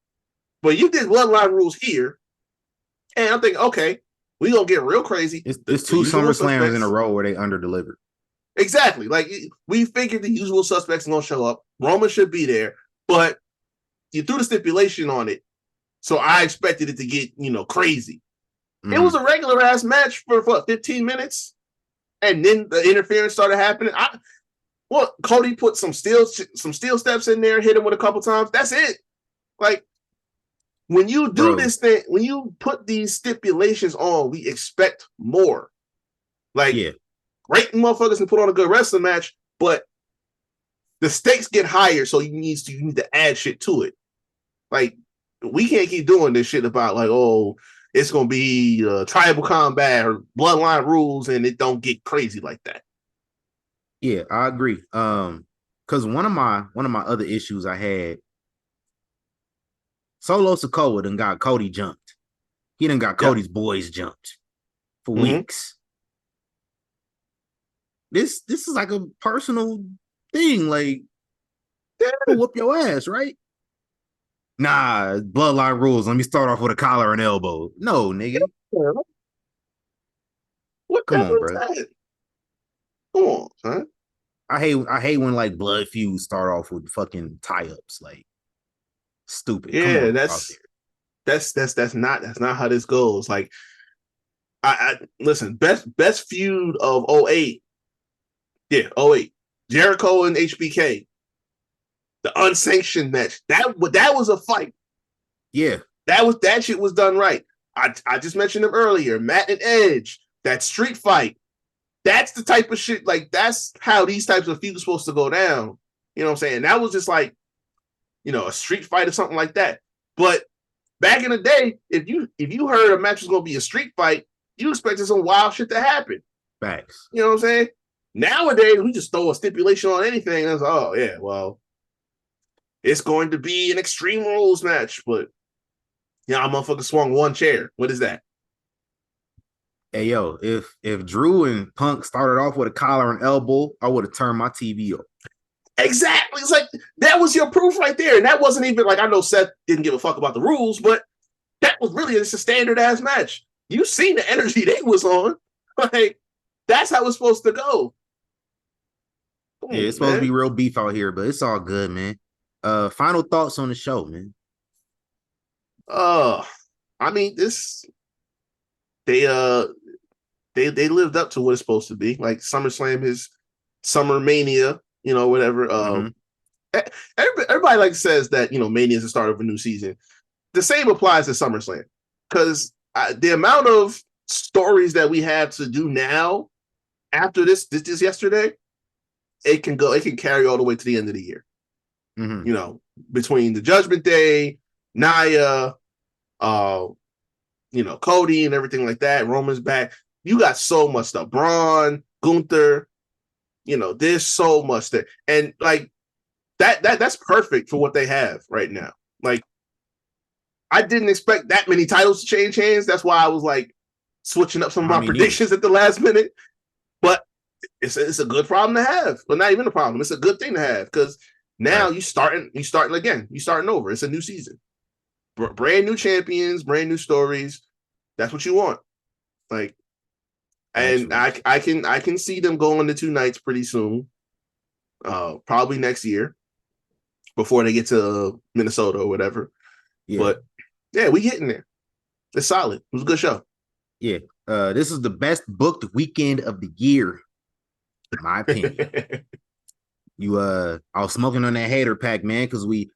But you did bloodline rules here, and I'm thinking, okay, we gonna get real crazy. It's 2 SummerSlams in a row where they underdelivered. Exactly. Like we figured the usual suspects are gonna show up. Roman should be there, but you threw the stipulation on it, so I expected it to get crazy. It was a regular ass match for 15 minutes, and then the interference started happening. Cody put some steel steps in there, hit him with a couple times. That's it. Like when you do this thing, when you put these stipulations on, we expect more. Like great motherfuckers can put on a good wrestling match, but the stakes get higher, so you need to add shit to it. Like we can't keep doing this shit about like, oh, it's gonna be tribal combat or bloodline rules, and it don't get crazy like that. Yeah, I agree. Because one of my other issues I had, Solo Sikoa done got Cody jumped. He done got Cody's boys jumped for weeks. This is like a personal thing. Like, whoop your ass, right? Nah, bloodline rules. Let me start off with a collar and elbow. No, nigga. What Come on, bro. Come on, son. I hate when like blood feuds start off with fucking tie-ups. Like stupid. Come Yeah, on. that's not how this goes. Like I listen, best feud of '08. Yeah, '08. Jericho and HBK. The unsanctioned match. That was a fight. Yeah. That shit was done right. I just mentioned them earlier. Matt and Edge, that street fight. That's the type of shit, like that's how these types of feuds are supposed to go down. You know what I'm saying? That was just like, a street fight or something like that. But back in the day, if you heard a match was gonna be a street fight, you expected some wild shit to happen. Facts. You know what I'm saying? Nowadays, we just throw a stipulation on anything. And it's, oh yeah, well, it's going to be an Extreme Rules match, but yeah, I'm motherfucker swung one chair. What is that? Hey yo, if Drew and Punk started off with a collar and elbow, I would have turned my TV off. Exactly. It's like that was your proof right there. And that wasn't even like, I know Seth didn't give a fuck about the rules, but that was really just a standard ass match. You seen the energy they was on. Like, that's how it's supposed to go. Yeah, it's supposed to be real beef out here, but it's all good, man. Final thoughts on the show, man. I mean, they lived up to what it's supposed to be. Like SummerSlam is Summer Mania, whatever. Everybody says that Mania is the start of a new season. The same applies to SummerSlam because the amount of stories that we have to do now after this yesterday, it can carry all the way to the end of the year. Mm-hmm. Between the Judgment Day, Nia, Cody and everything like that, Roman's back. You got so much stuff. Braun, Gunther, there's so much there. And like that's perfect for what they have right now. Like, I didn't expect that many titles to change hands. That's why I was like switching up some of my predictions at the last minute. But it's a good problem to have. But not even a problem. It's a good thing to have because now you starting again. You starting over. It's a new season. Brand new champions, brand new stories. That's what you want. Like, and I can see them going to 2 nights pretty soon. Probably next year before they get to Minnesota or whatever. Yeah. But yeah, we getting there. It's solid. It was a good show. Yeah. This is the best booked weekend of the year, in my opinion. I was smoking on that hater pack, man, because we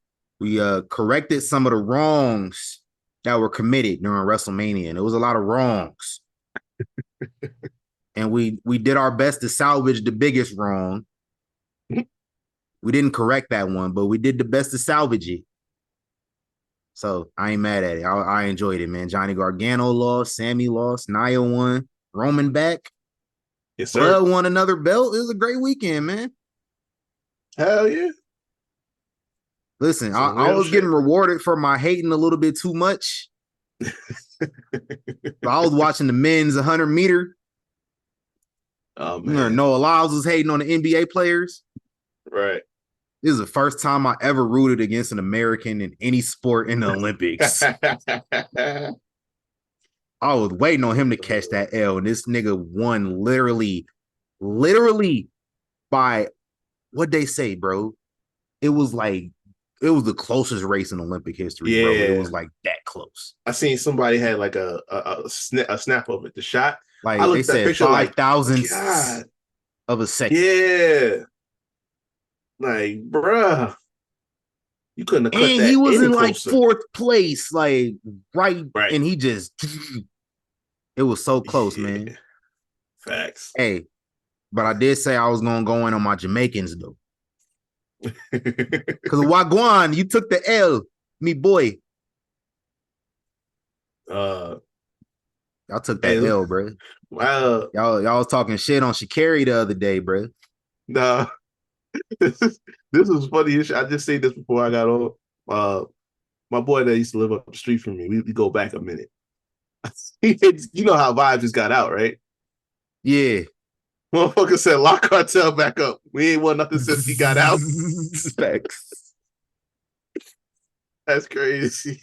corrected some of the wrongs that were committed during WrestleMania, and it was a lot of wrongs. And we did our best to salvage the biggest wrong. We didn't correct that one, but we did the best to salvage it. So I ain't mad at it. I enjoyed it, man. Johnny Gargano lost, Sammy lost, Nia won, Roman back. Yes, sir. Blood won another belt. It was a great weekend, man. Hell yeah. Listen, I was getting rewarded for my hating a little bit too much. I was watching the men's 100 meter. Oh, man. Noah Lyles was hating on the NBA players. Right. This is the first time I ever rooted against an American in any sport in the Olympics. I was waiting on him to catch that L, and this nigga won literally by what they say, bro. It was the closest race in Olympic history, bro. It was like that close. I seen somebody had like a snap of it. The shot, like they said, 5,000 of a second. Yeah. Like, bruh, you couldn't have cut that. And he was in closer. like 4th place, like right, and he just, it was so close, man. Facts. Hey, but I did say I was gonna go in on my Jamaicans though, because Wagwan, you took the L, me boy. Y'all took that L, bro. Wow, y'all was talking shit on Sha'Carri the other day, bro. Nah. This was funny. I just seen this before I got on. My boy that used to live up the street from me, we go back a minute. You know how Vibes just got out, right? Yeah. Motherfucker said lock cartel back up. We ain't won nothing since he got out. Facts. That's crazy.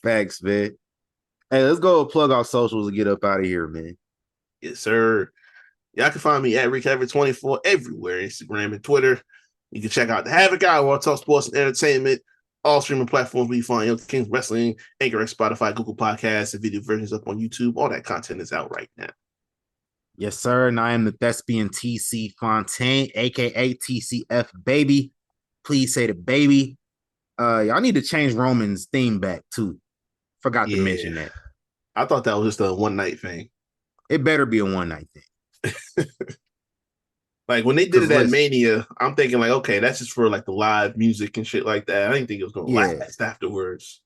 Facts, man. Hey, let's go plug our socials and get up out of here, man. Yes, sir. Y'all can find me at RickHavoc24 everywhere, Instagram and Twitter. You can check out the Havoc Hour, where I talk sports and entertainment. All streaming platforms where you find Young Kings Wrestling, Anchor, Spotify, Google Podcasts, and video versions up on YouTube. All that content is out right now. Yes, sir. And I am the thespian TC Fontaine, aka TCF Baby. Please say the baby. Y'all need to change Roman's theme back too. Forgot to mention that. I thought that was just a one night thing. It better be a one night thing. Like when they did it at Mania, I'm thinking like, okay, that's just for like the live music and shit like that. I didn't think it was gonna last afterwards.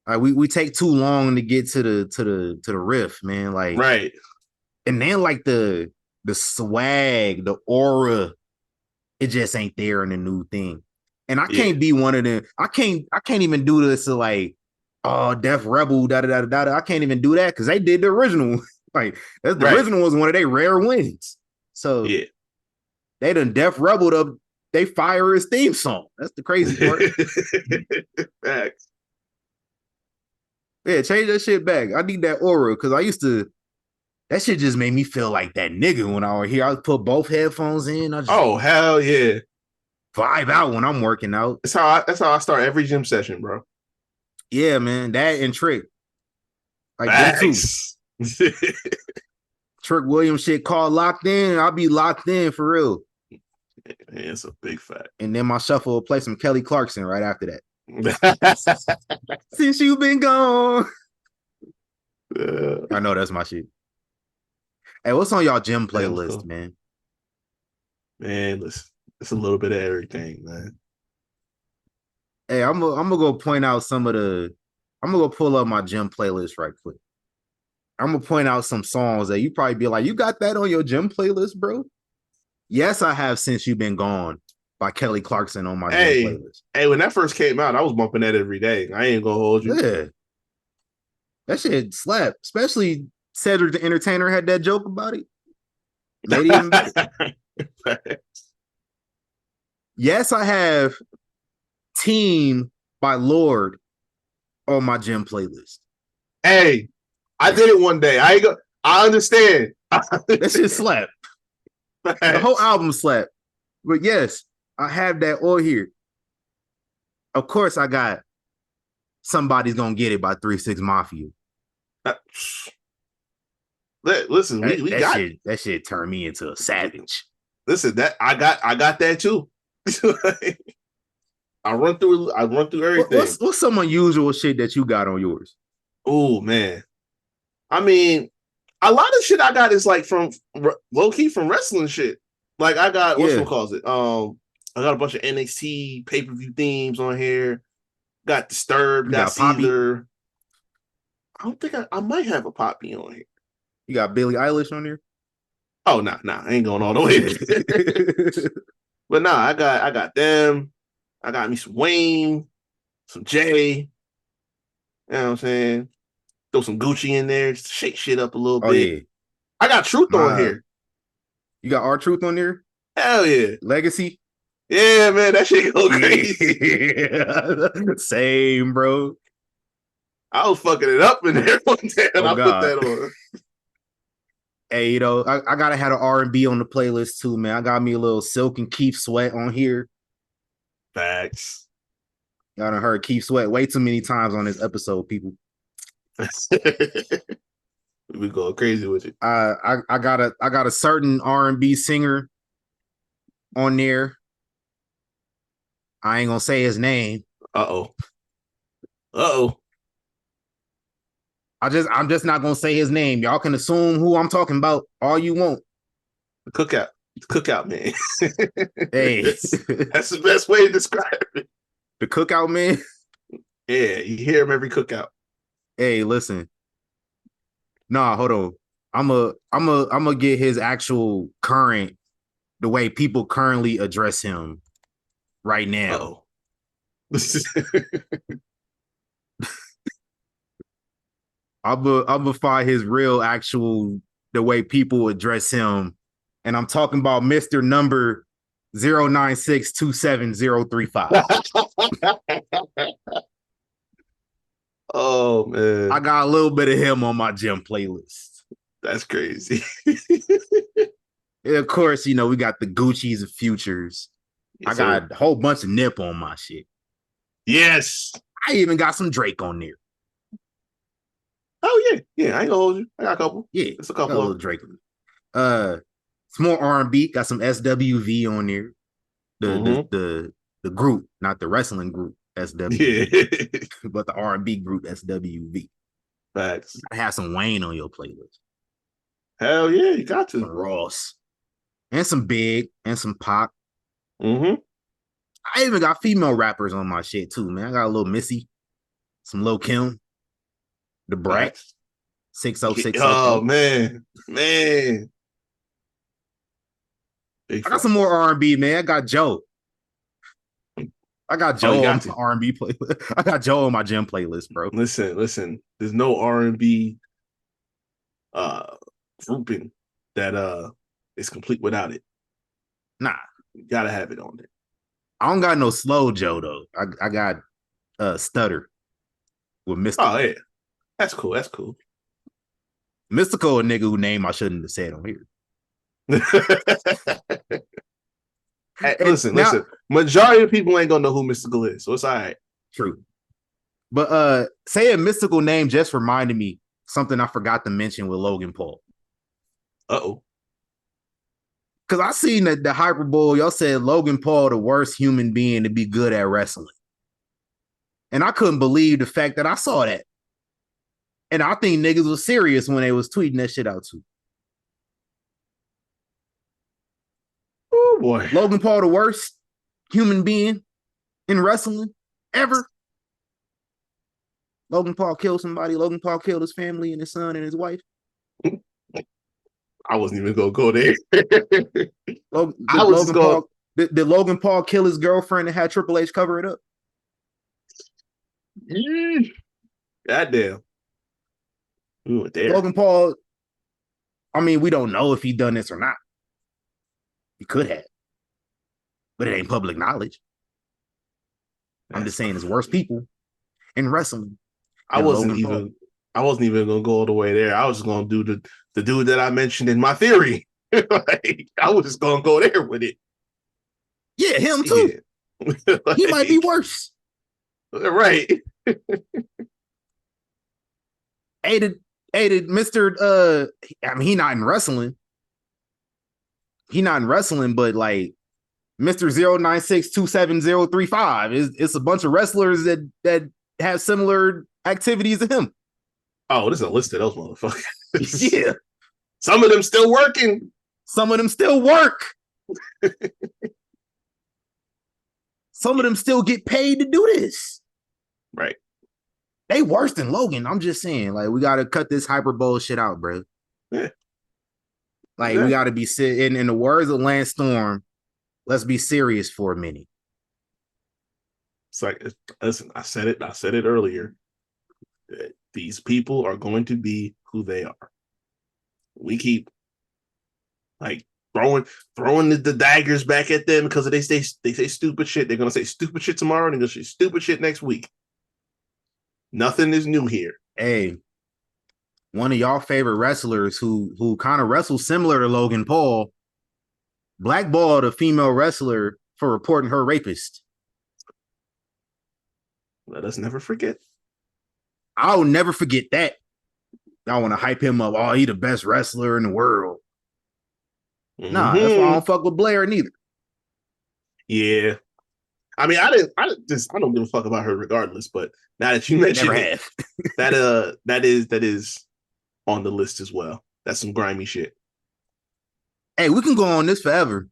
We take too long to get to the riff, man. Like, right. And then like the swag, the aura, it just ain't there in the new thing. And I can't be one of them. I can't even do this to like, oh, Def Rebel, da da da da. I can't even do that because they did the original. Like the original was one of their rare wins. So they done Def Rebeled up. They fire his theme song. That's the crazy part. Facts. Yeah, change that shit back. I need that aura because I used to. That shit just made me feel like that nigga when I was here. I put both headphones in. Hell yeah. Vibe out when I'm working out. That's how I start every gym session, bro. Yeah, man. That and Trick. Like that too. Trick Williams shit called Locked In. I'll be locked in for real. Man, it's a big fact. And then my shuffle will play some Kelly Clarkson right after that. Since you've been gone. I know that's my shit. Hey, what's on y'all gym playlist, man? Man, listen, it's a little bit of everything, man. Hey, I'm gonna go point out some of the. I'm gonna go pull up my gym playlist right quick. I'm gonna point out some songs that you probably be like, "You got that on your gym playlist, bro?" Yes, I have. Since You've Been Gone by Kelly Clarkson on my gym playlist. Hey, when that first came out, I was bumping that every day. I ain't gonna hold you. Yeah, that shit slapped, especially. Cedric the Entertainer had that joke about it. Made it even better. Yes, I have Team by Lord on my gym playlist. Hey, I did it one day. I understand. That shit slapped. The whole album slapped. But yes, I have that all here. Of course, I got Somebody's Gonna Get It by 3-6 Mafia. Listen, we got shit, that shit turned me into a savage. Listen, that I got that too. I run through everything. What's some unusual shit that you got on yours? Oh man, I mean, a lot of shit I got is like from low key from wrestling shit. Like I got what's it calls it? I got a bunch of NXT pay-per-view themes on here. Got Disturbed, got Caesar. I don't think I might have a Poppy on here. You got Billie Eilish on there? Oh nah, I ain't going all the way. But nah, I got them. I got me some Wayne, some Jay. You know what I'm saying? Throw some Gucci in there, just shake shit up a little bit. Yeah. I got Truth on here. You got R-Truth on there? Hell yeah. Legacy? Yeah, man, that shit go crazy. Yeah. Same, bro. I was fucking it up in there one day and I put that on. Hey, you know, I gotta have an R&B on the playlist too, man. I got me a little Silk and Keith Sweat on here. Facts. Y'all done heard Keith Sweat way too many times on this episode, people. We go crazy with it. I got a certain R&B singer on there. I ain't gonna say his name. Uh-oh. I'm just not gonna say his name. Y'all can assume who I'm talking about all you want. The cookout man. Hey, that's the best way to describe it. The cookout man. Yeah, you hear him every cookout. Hey, listen. Nah, hold on. I'm a get his actual current, the way people currently address him right now. I'm gonna find his real actual, the way people address him. And I'm talking about Mr. Number 096270035. Oh man. I got a little bit of him on my gym playlist. That's crazy. And of course, you know, we got the Gucci's and Futures. Yes, I got a whole bunch of Nip on my shit. Yes. I even got some Drake on there. Oh, yeah. I ain't gonna hold you. I got a couple. Yeah. It's a couple of Drake. Some more R&B. Got some SWV on there. The group, not the wrestling group, SWV. Yeah. But the R&B group, SWV. Facts. I have some Wayne on your playlist. Hell yeah, you got to. Some Ross. And some Big and some Pop. Mm-hmm. I even got female rappers on my shit too, man. I got a little Missy, some Lil Kim, the Brat, 606. Oh man. I got some more R&B, man. I got Joe. On my R&B playlist. I got Joe on my gym playlist, bro. Listen. There's no R&B grouping that is complete without it. Nah. You gotta have it on there. I don't got no slow Joe though. I got Stutter with Mystical. Oh yeah. That's cool. Mystical, a nigga who name I shouldn't have said on here. Hey, listen. Majority of people ain't gonna know who Mystical is, so it's all right. True. But saying Mystical name just reminded me something I forgot to mention with Logan Paul. Uh-oh. Because I seen that the Hyperbole, y'all said Logan Paul the worst human being to be good at wrestling. And I couldn't believe the fact that I saw that. And I think niggas was serious when they was tweeting that shit out too. Oh boy. Logan Paul the worst human being in wrestling ever. Logan Paul killed somebody. Logan Paul killed his family and his son and his wife. I wasn't even gonna go there. Did Logan Paul kill his girlfriend and had Triple H cover it up? Goddamn. We went there. Logan Paul, I mean, we don't know if he done this or not. He could have. But it ain't public knowledge. I'm just saying it's worse people in wrestling. I wasn't even gonna go all the way there. I was just gonna do the dude that I mentioned in my theory. Like, I was just gonna go there with it. Yeah, him too. Yeah. Like, he might be worse. Right. Did Mr. I mean, he not in wrestling. But like Mr. 096270035 it's a bunch of wrestlers that have similar activities to him. Oh, there's a list of those motherfuckers. Yeah. Some of them still working. Some of them still work. Some of them still get paid to do this. Right. They worse than Logan. I'm just saying, like, we got to cut this hyperbole shit out, bro. Yeah. Like, we got to be in the words of Lance Storm, let's be serious for a minute. It's like, listen, I said it earlier. These people are going to be who they are. We keep like throwing the daggers back at them because they say stupid shit. They're gonna say stupid shit tomorrow and they're gonna say stupid shit next week. Nothing is new here. Hey, one of y'all favorite wrestlers who kind of wrestles similar to Logan Paul blackballed a female wrestler for reporting her rapist. Let us never forget. I'll never forget that. Y'all want to hype him up. Oh, he the best wrestler in the world. Mm-hmm. Nah, that's why I don't fuck with Blair neither. Yeah. I mean, I don't give a fuck about her regardless, but now that you mentioned it, that is on the list as well. That's some grimy shit. Hey, we can go on this forever.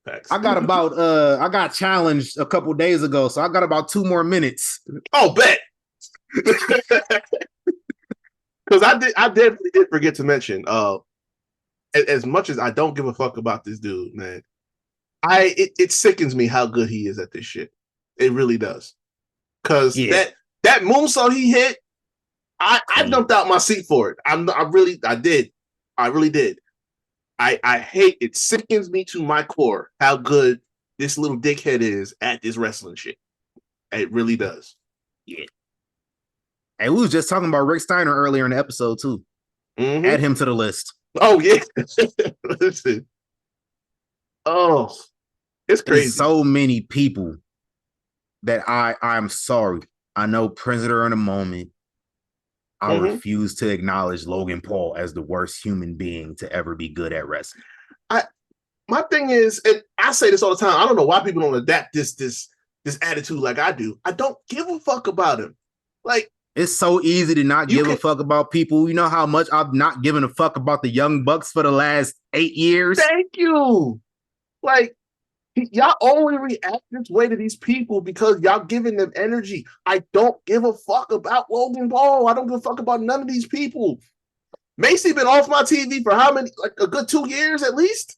Facts. I got challenged a couple days ago, so I got about 2 more minutes. Oh, bet. Because I definitely did forget to mention, as much as I don't give a fuck about this dude, man, it sickens me how good he is at this shit. It really does. Because that moonsault he hit, I jumped out my seat for it. I really did. I hate it. Sickens me to my core how good this little dickhead is at this wrestling shit. It really does. Yeah. Hey, we was just talking about Rick Steiner earlier in the episode too. Add him to the list. Oh yeah. Listen. Oh, it's crazy. There's so many people that I'm sorry. I know Prisoner in the Moment. I refuse to acknowledge Logan Paul as the worst human being to ever be good at wrestling. My thing is, and I say this all the time, I don't know why people don't adapt this attitude like I do. I don't give a fuck about him. Like, it's so easy to not give a fuck about people. You know how much I've not given a fuck about the Young Bucks for the last 8 years? Thank you. Like, y'all only react this way to these people because y'all giving them energy. I don't give a fuck about Logan Paul. I don't give a fuck about none of these people. Macy been off my TV for how many? Like a good 2 years at least?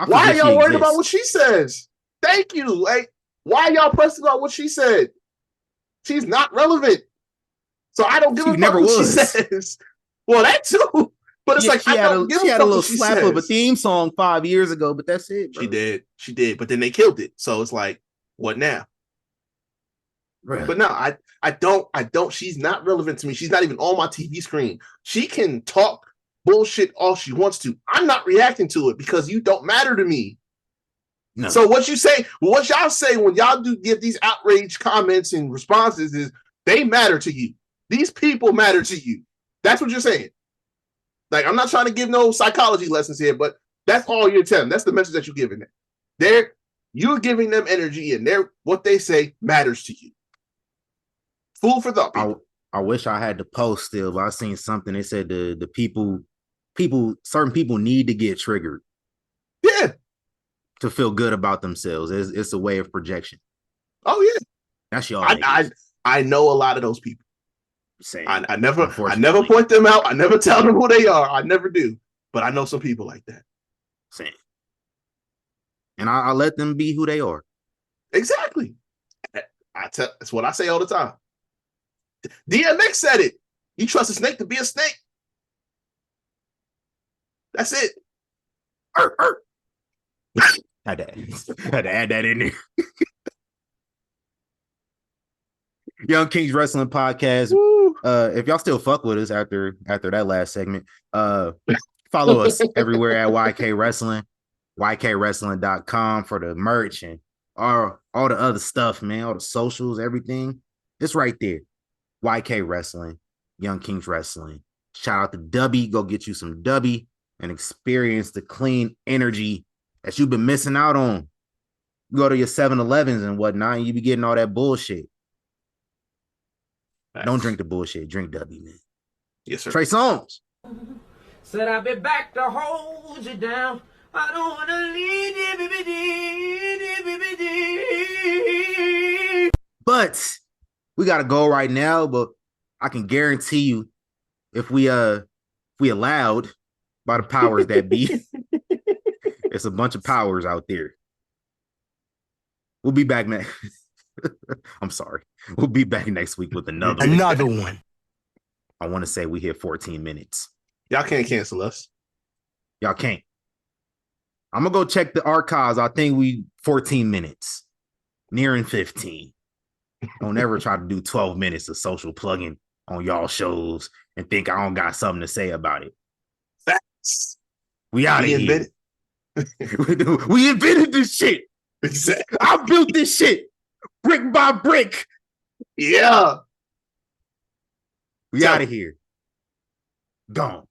Why are y'all worried about what she says? Thank you. Like, why are y'all pressing about what she said? She's not relevant. So I don't give a fuck what she says. Well, that too. But it's like, she had a little slap of a theme song 5 years ago, but that's it. Bro. She did. But then they killed it. So it's like, what now? Right. But no, I don't. She's not relevant to me. She's not even on my TV screen. She can talk bullshit all she wants to. I'm not reacting to it because you don't matter to me. No. So what y'all say when y'all do give these outrage comments and responses is they matter to you. These people matter to you. That's what you're saying. Like, I'm not trying to give no psychology lessons here, but that's all you're telling. That's the message that you're giving them. You're giving them energy, and what they say matters to you. Food for thought. I wish I had the post still, but I seen something. They said the certain people need to get triggered. Yeah. To feel good about themselves. It's a way of projection. Oh yeah. That's y'all. I know a lot of those people. Same. I never point them out. I never tell them who they are. I never do. But I know some people like that. Same. And I let them be who they are. Exactly. That's what I say all the time. DMX said it. You trust a snake to be a snake. That's it. Had to add that in there. Young Kings Wrestling Podcast. If y'all still fuck with us after that last segment, follow us everywhere at YK Wrestling, YKWrestling.com for the merch and all the other stuff, man, all the socials, everything. It's right there. YK Wrestling, Young Kings Wrestling. Shout out to Dubby. Go get you some Dubby and experience the clean energy that you've been missing out on. You go to your 7-Elevens and whatnot, and you be getting all that bullshit. Nice. Don't drink the bullshit. Drink W, man. Yes, sir. Trey Songz. Said I'll be back to hold you down. I don't want to leave. But we got to go right now, but I can guarantee you if we allowed by the powers that be, it's a bunch of powers out there. We'll be back next. I'm sorry. We'll be back next week with another one. I want to say we hit 14 minutes. Y'all can't cancel us. Y'all can't. I'm going to go check the archives. I think we 14 minutes. Nearing 15. Don't ever try to do 12 minutes of social plugging on y'all shows and think I don't got something to say about it. Facts. We out of here. We invented this shit. Exactly. I built this shit brick by brick. Yeah. We out of here. Gone.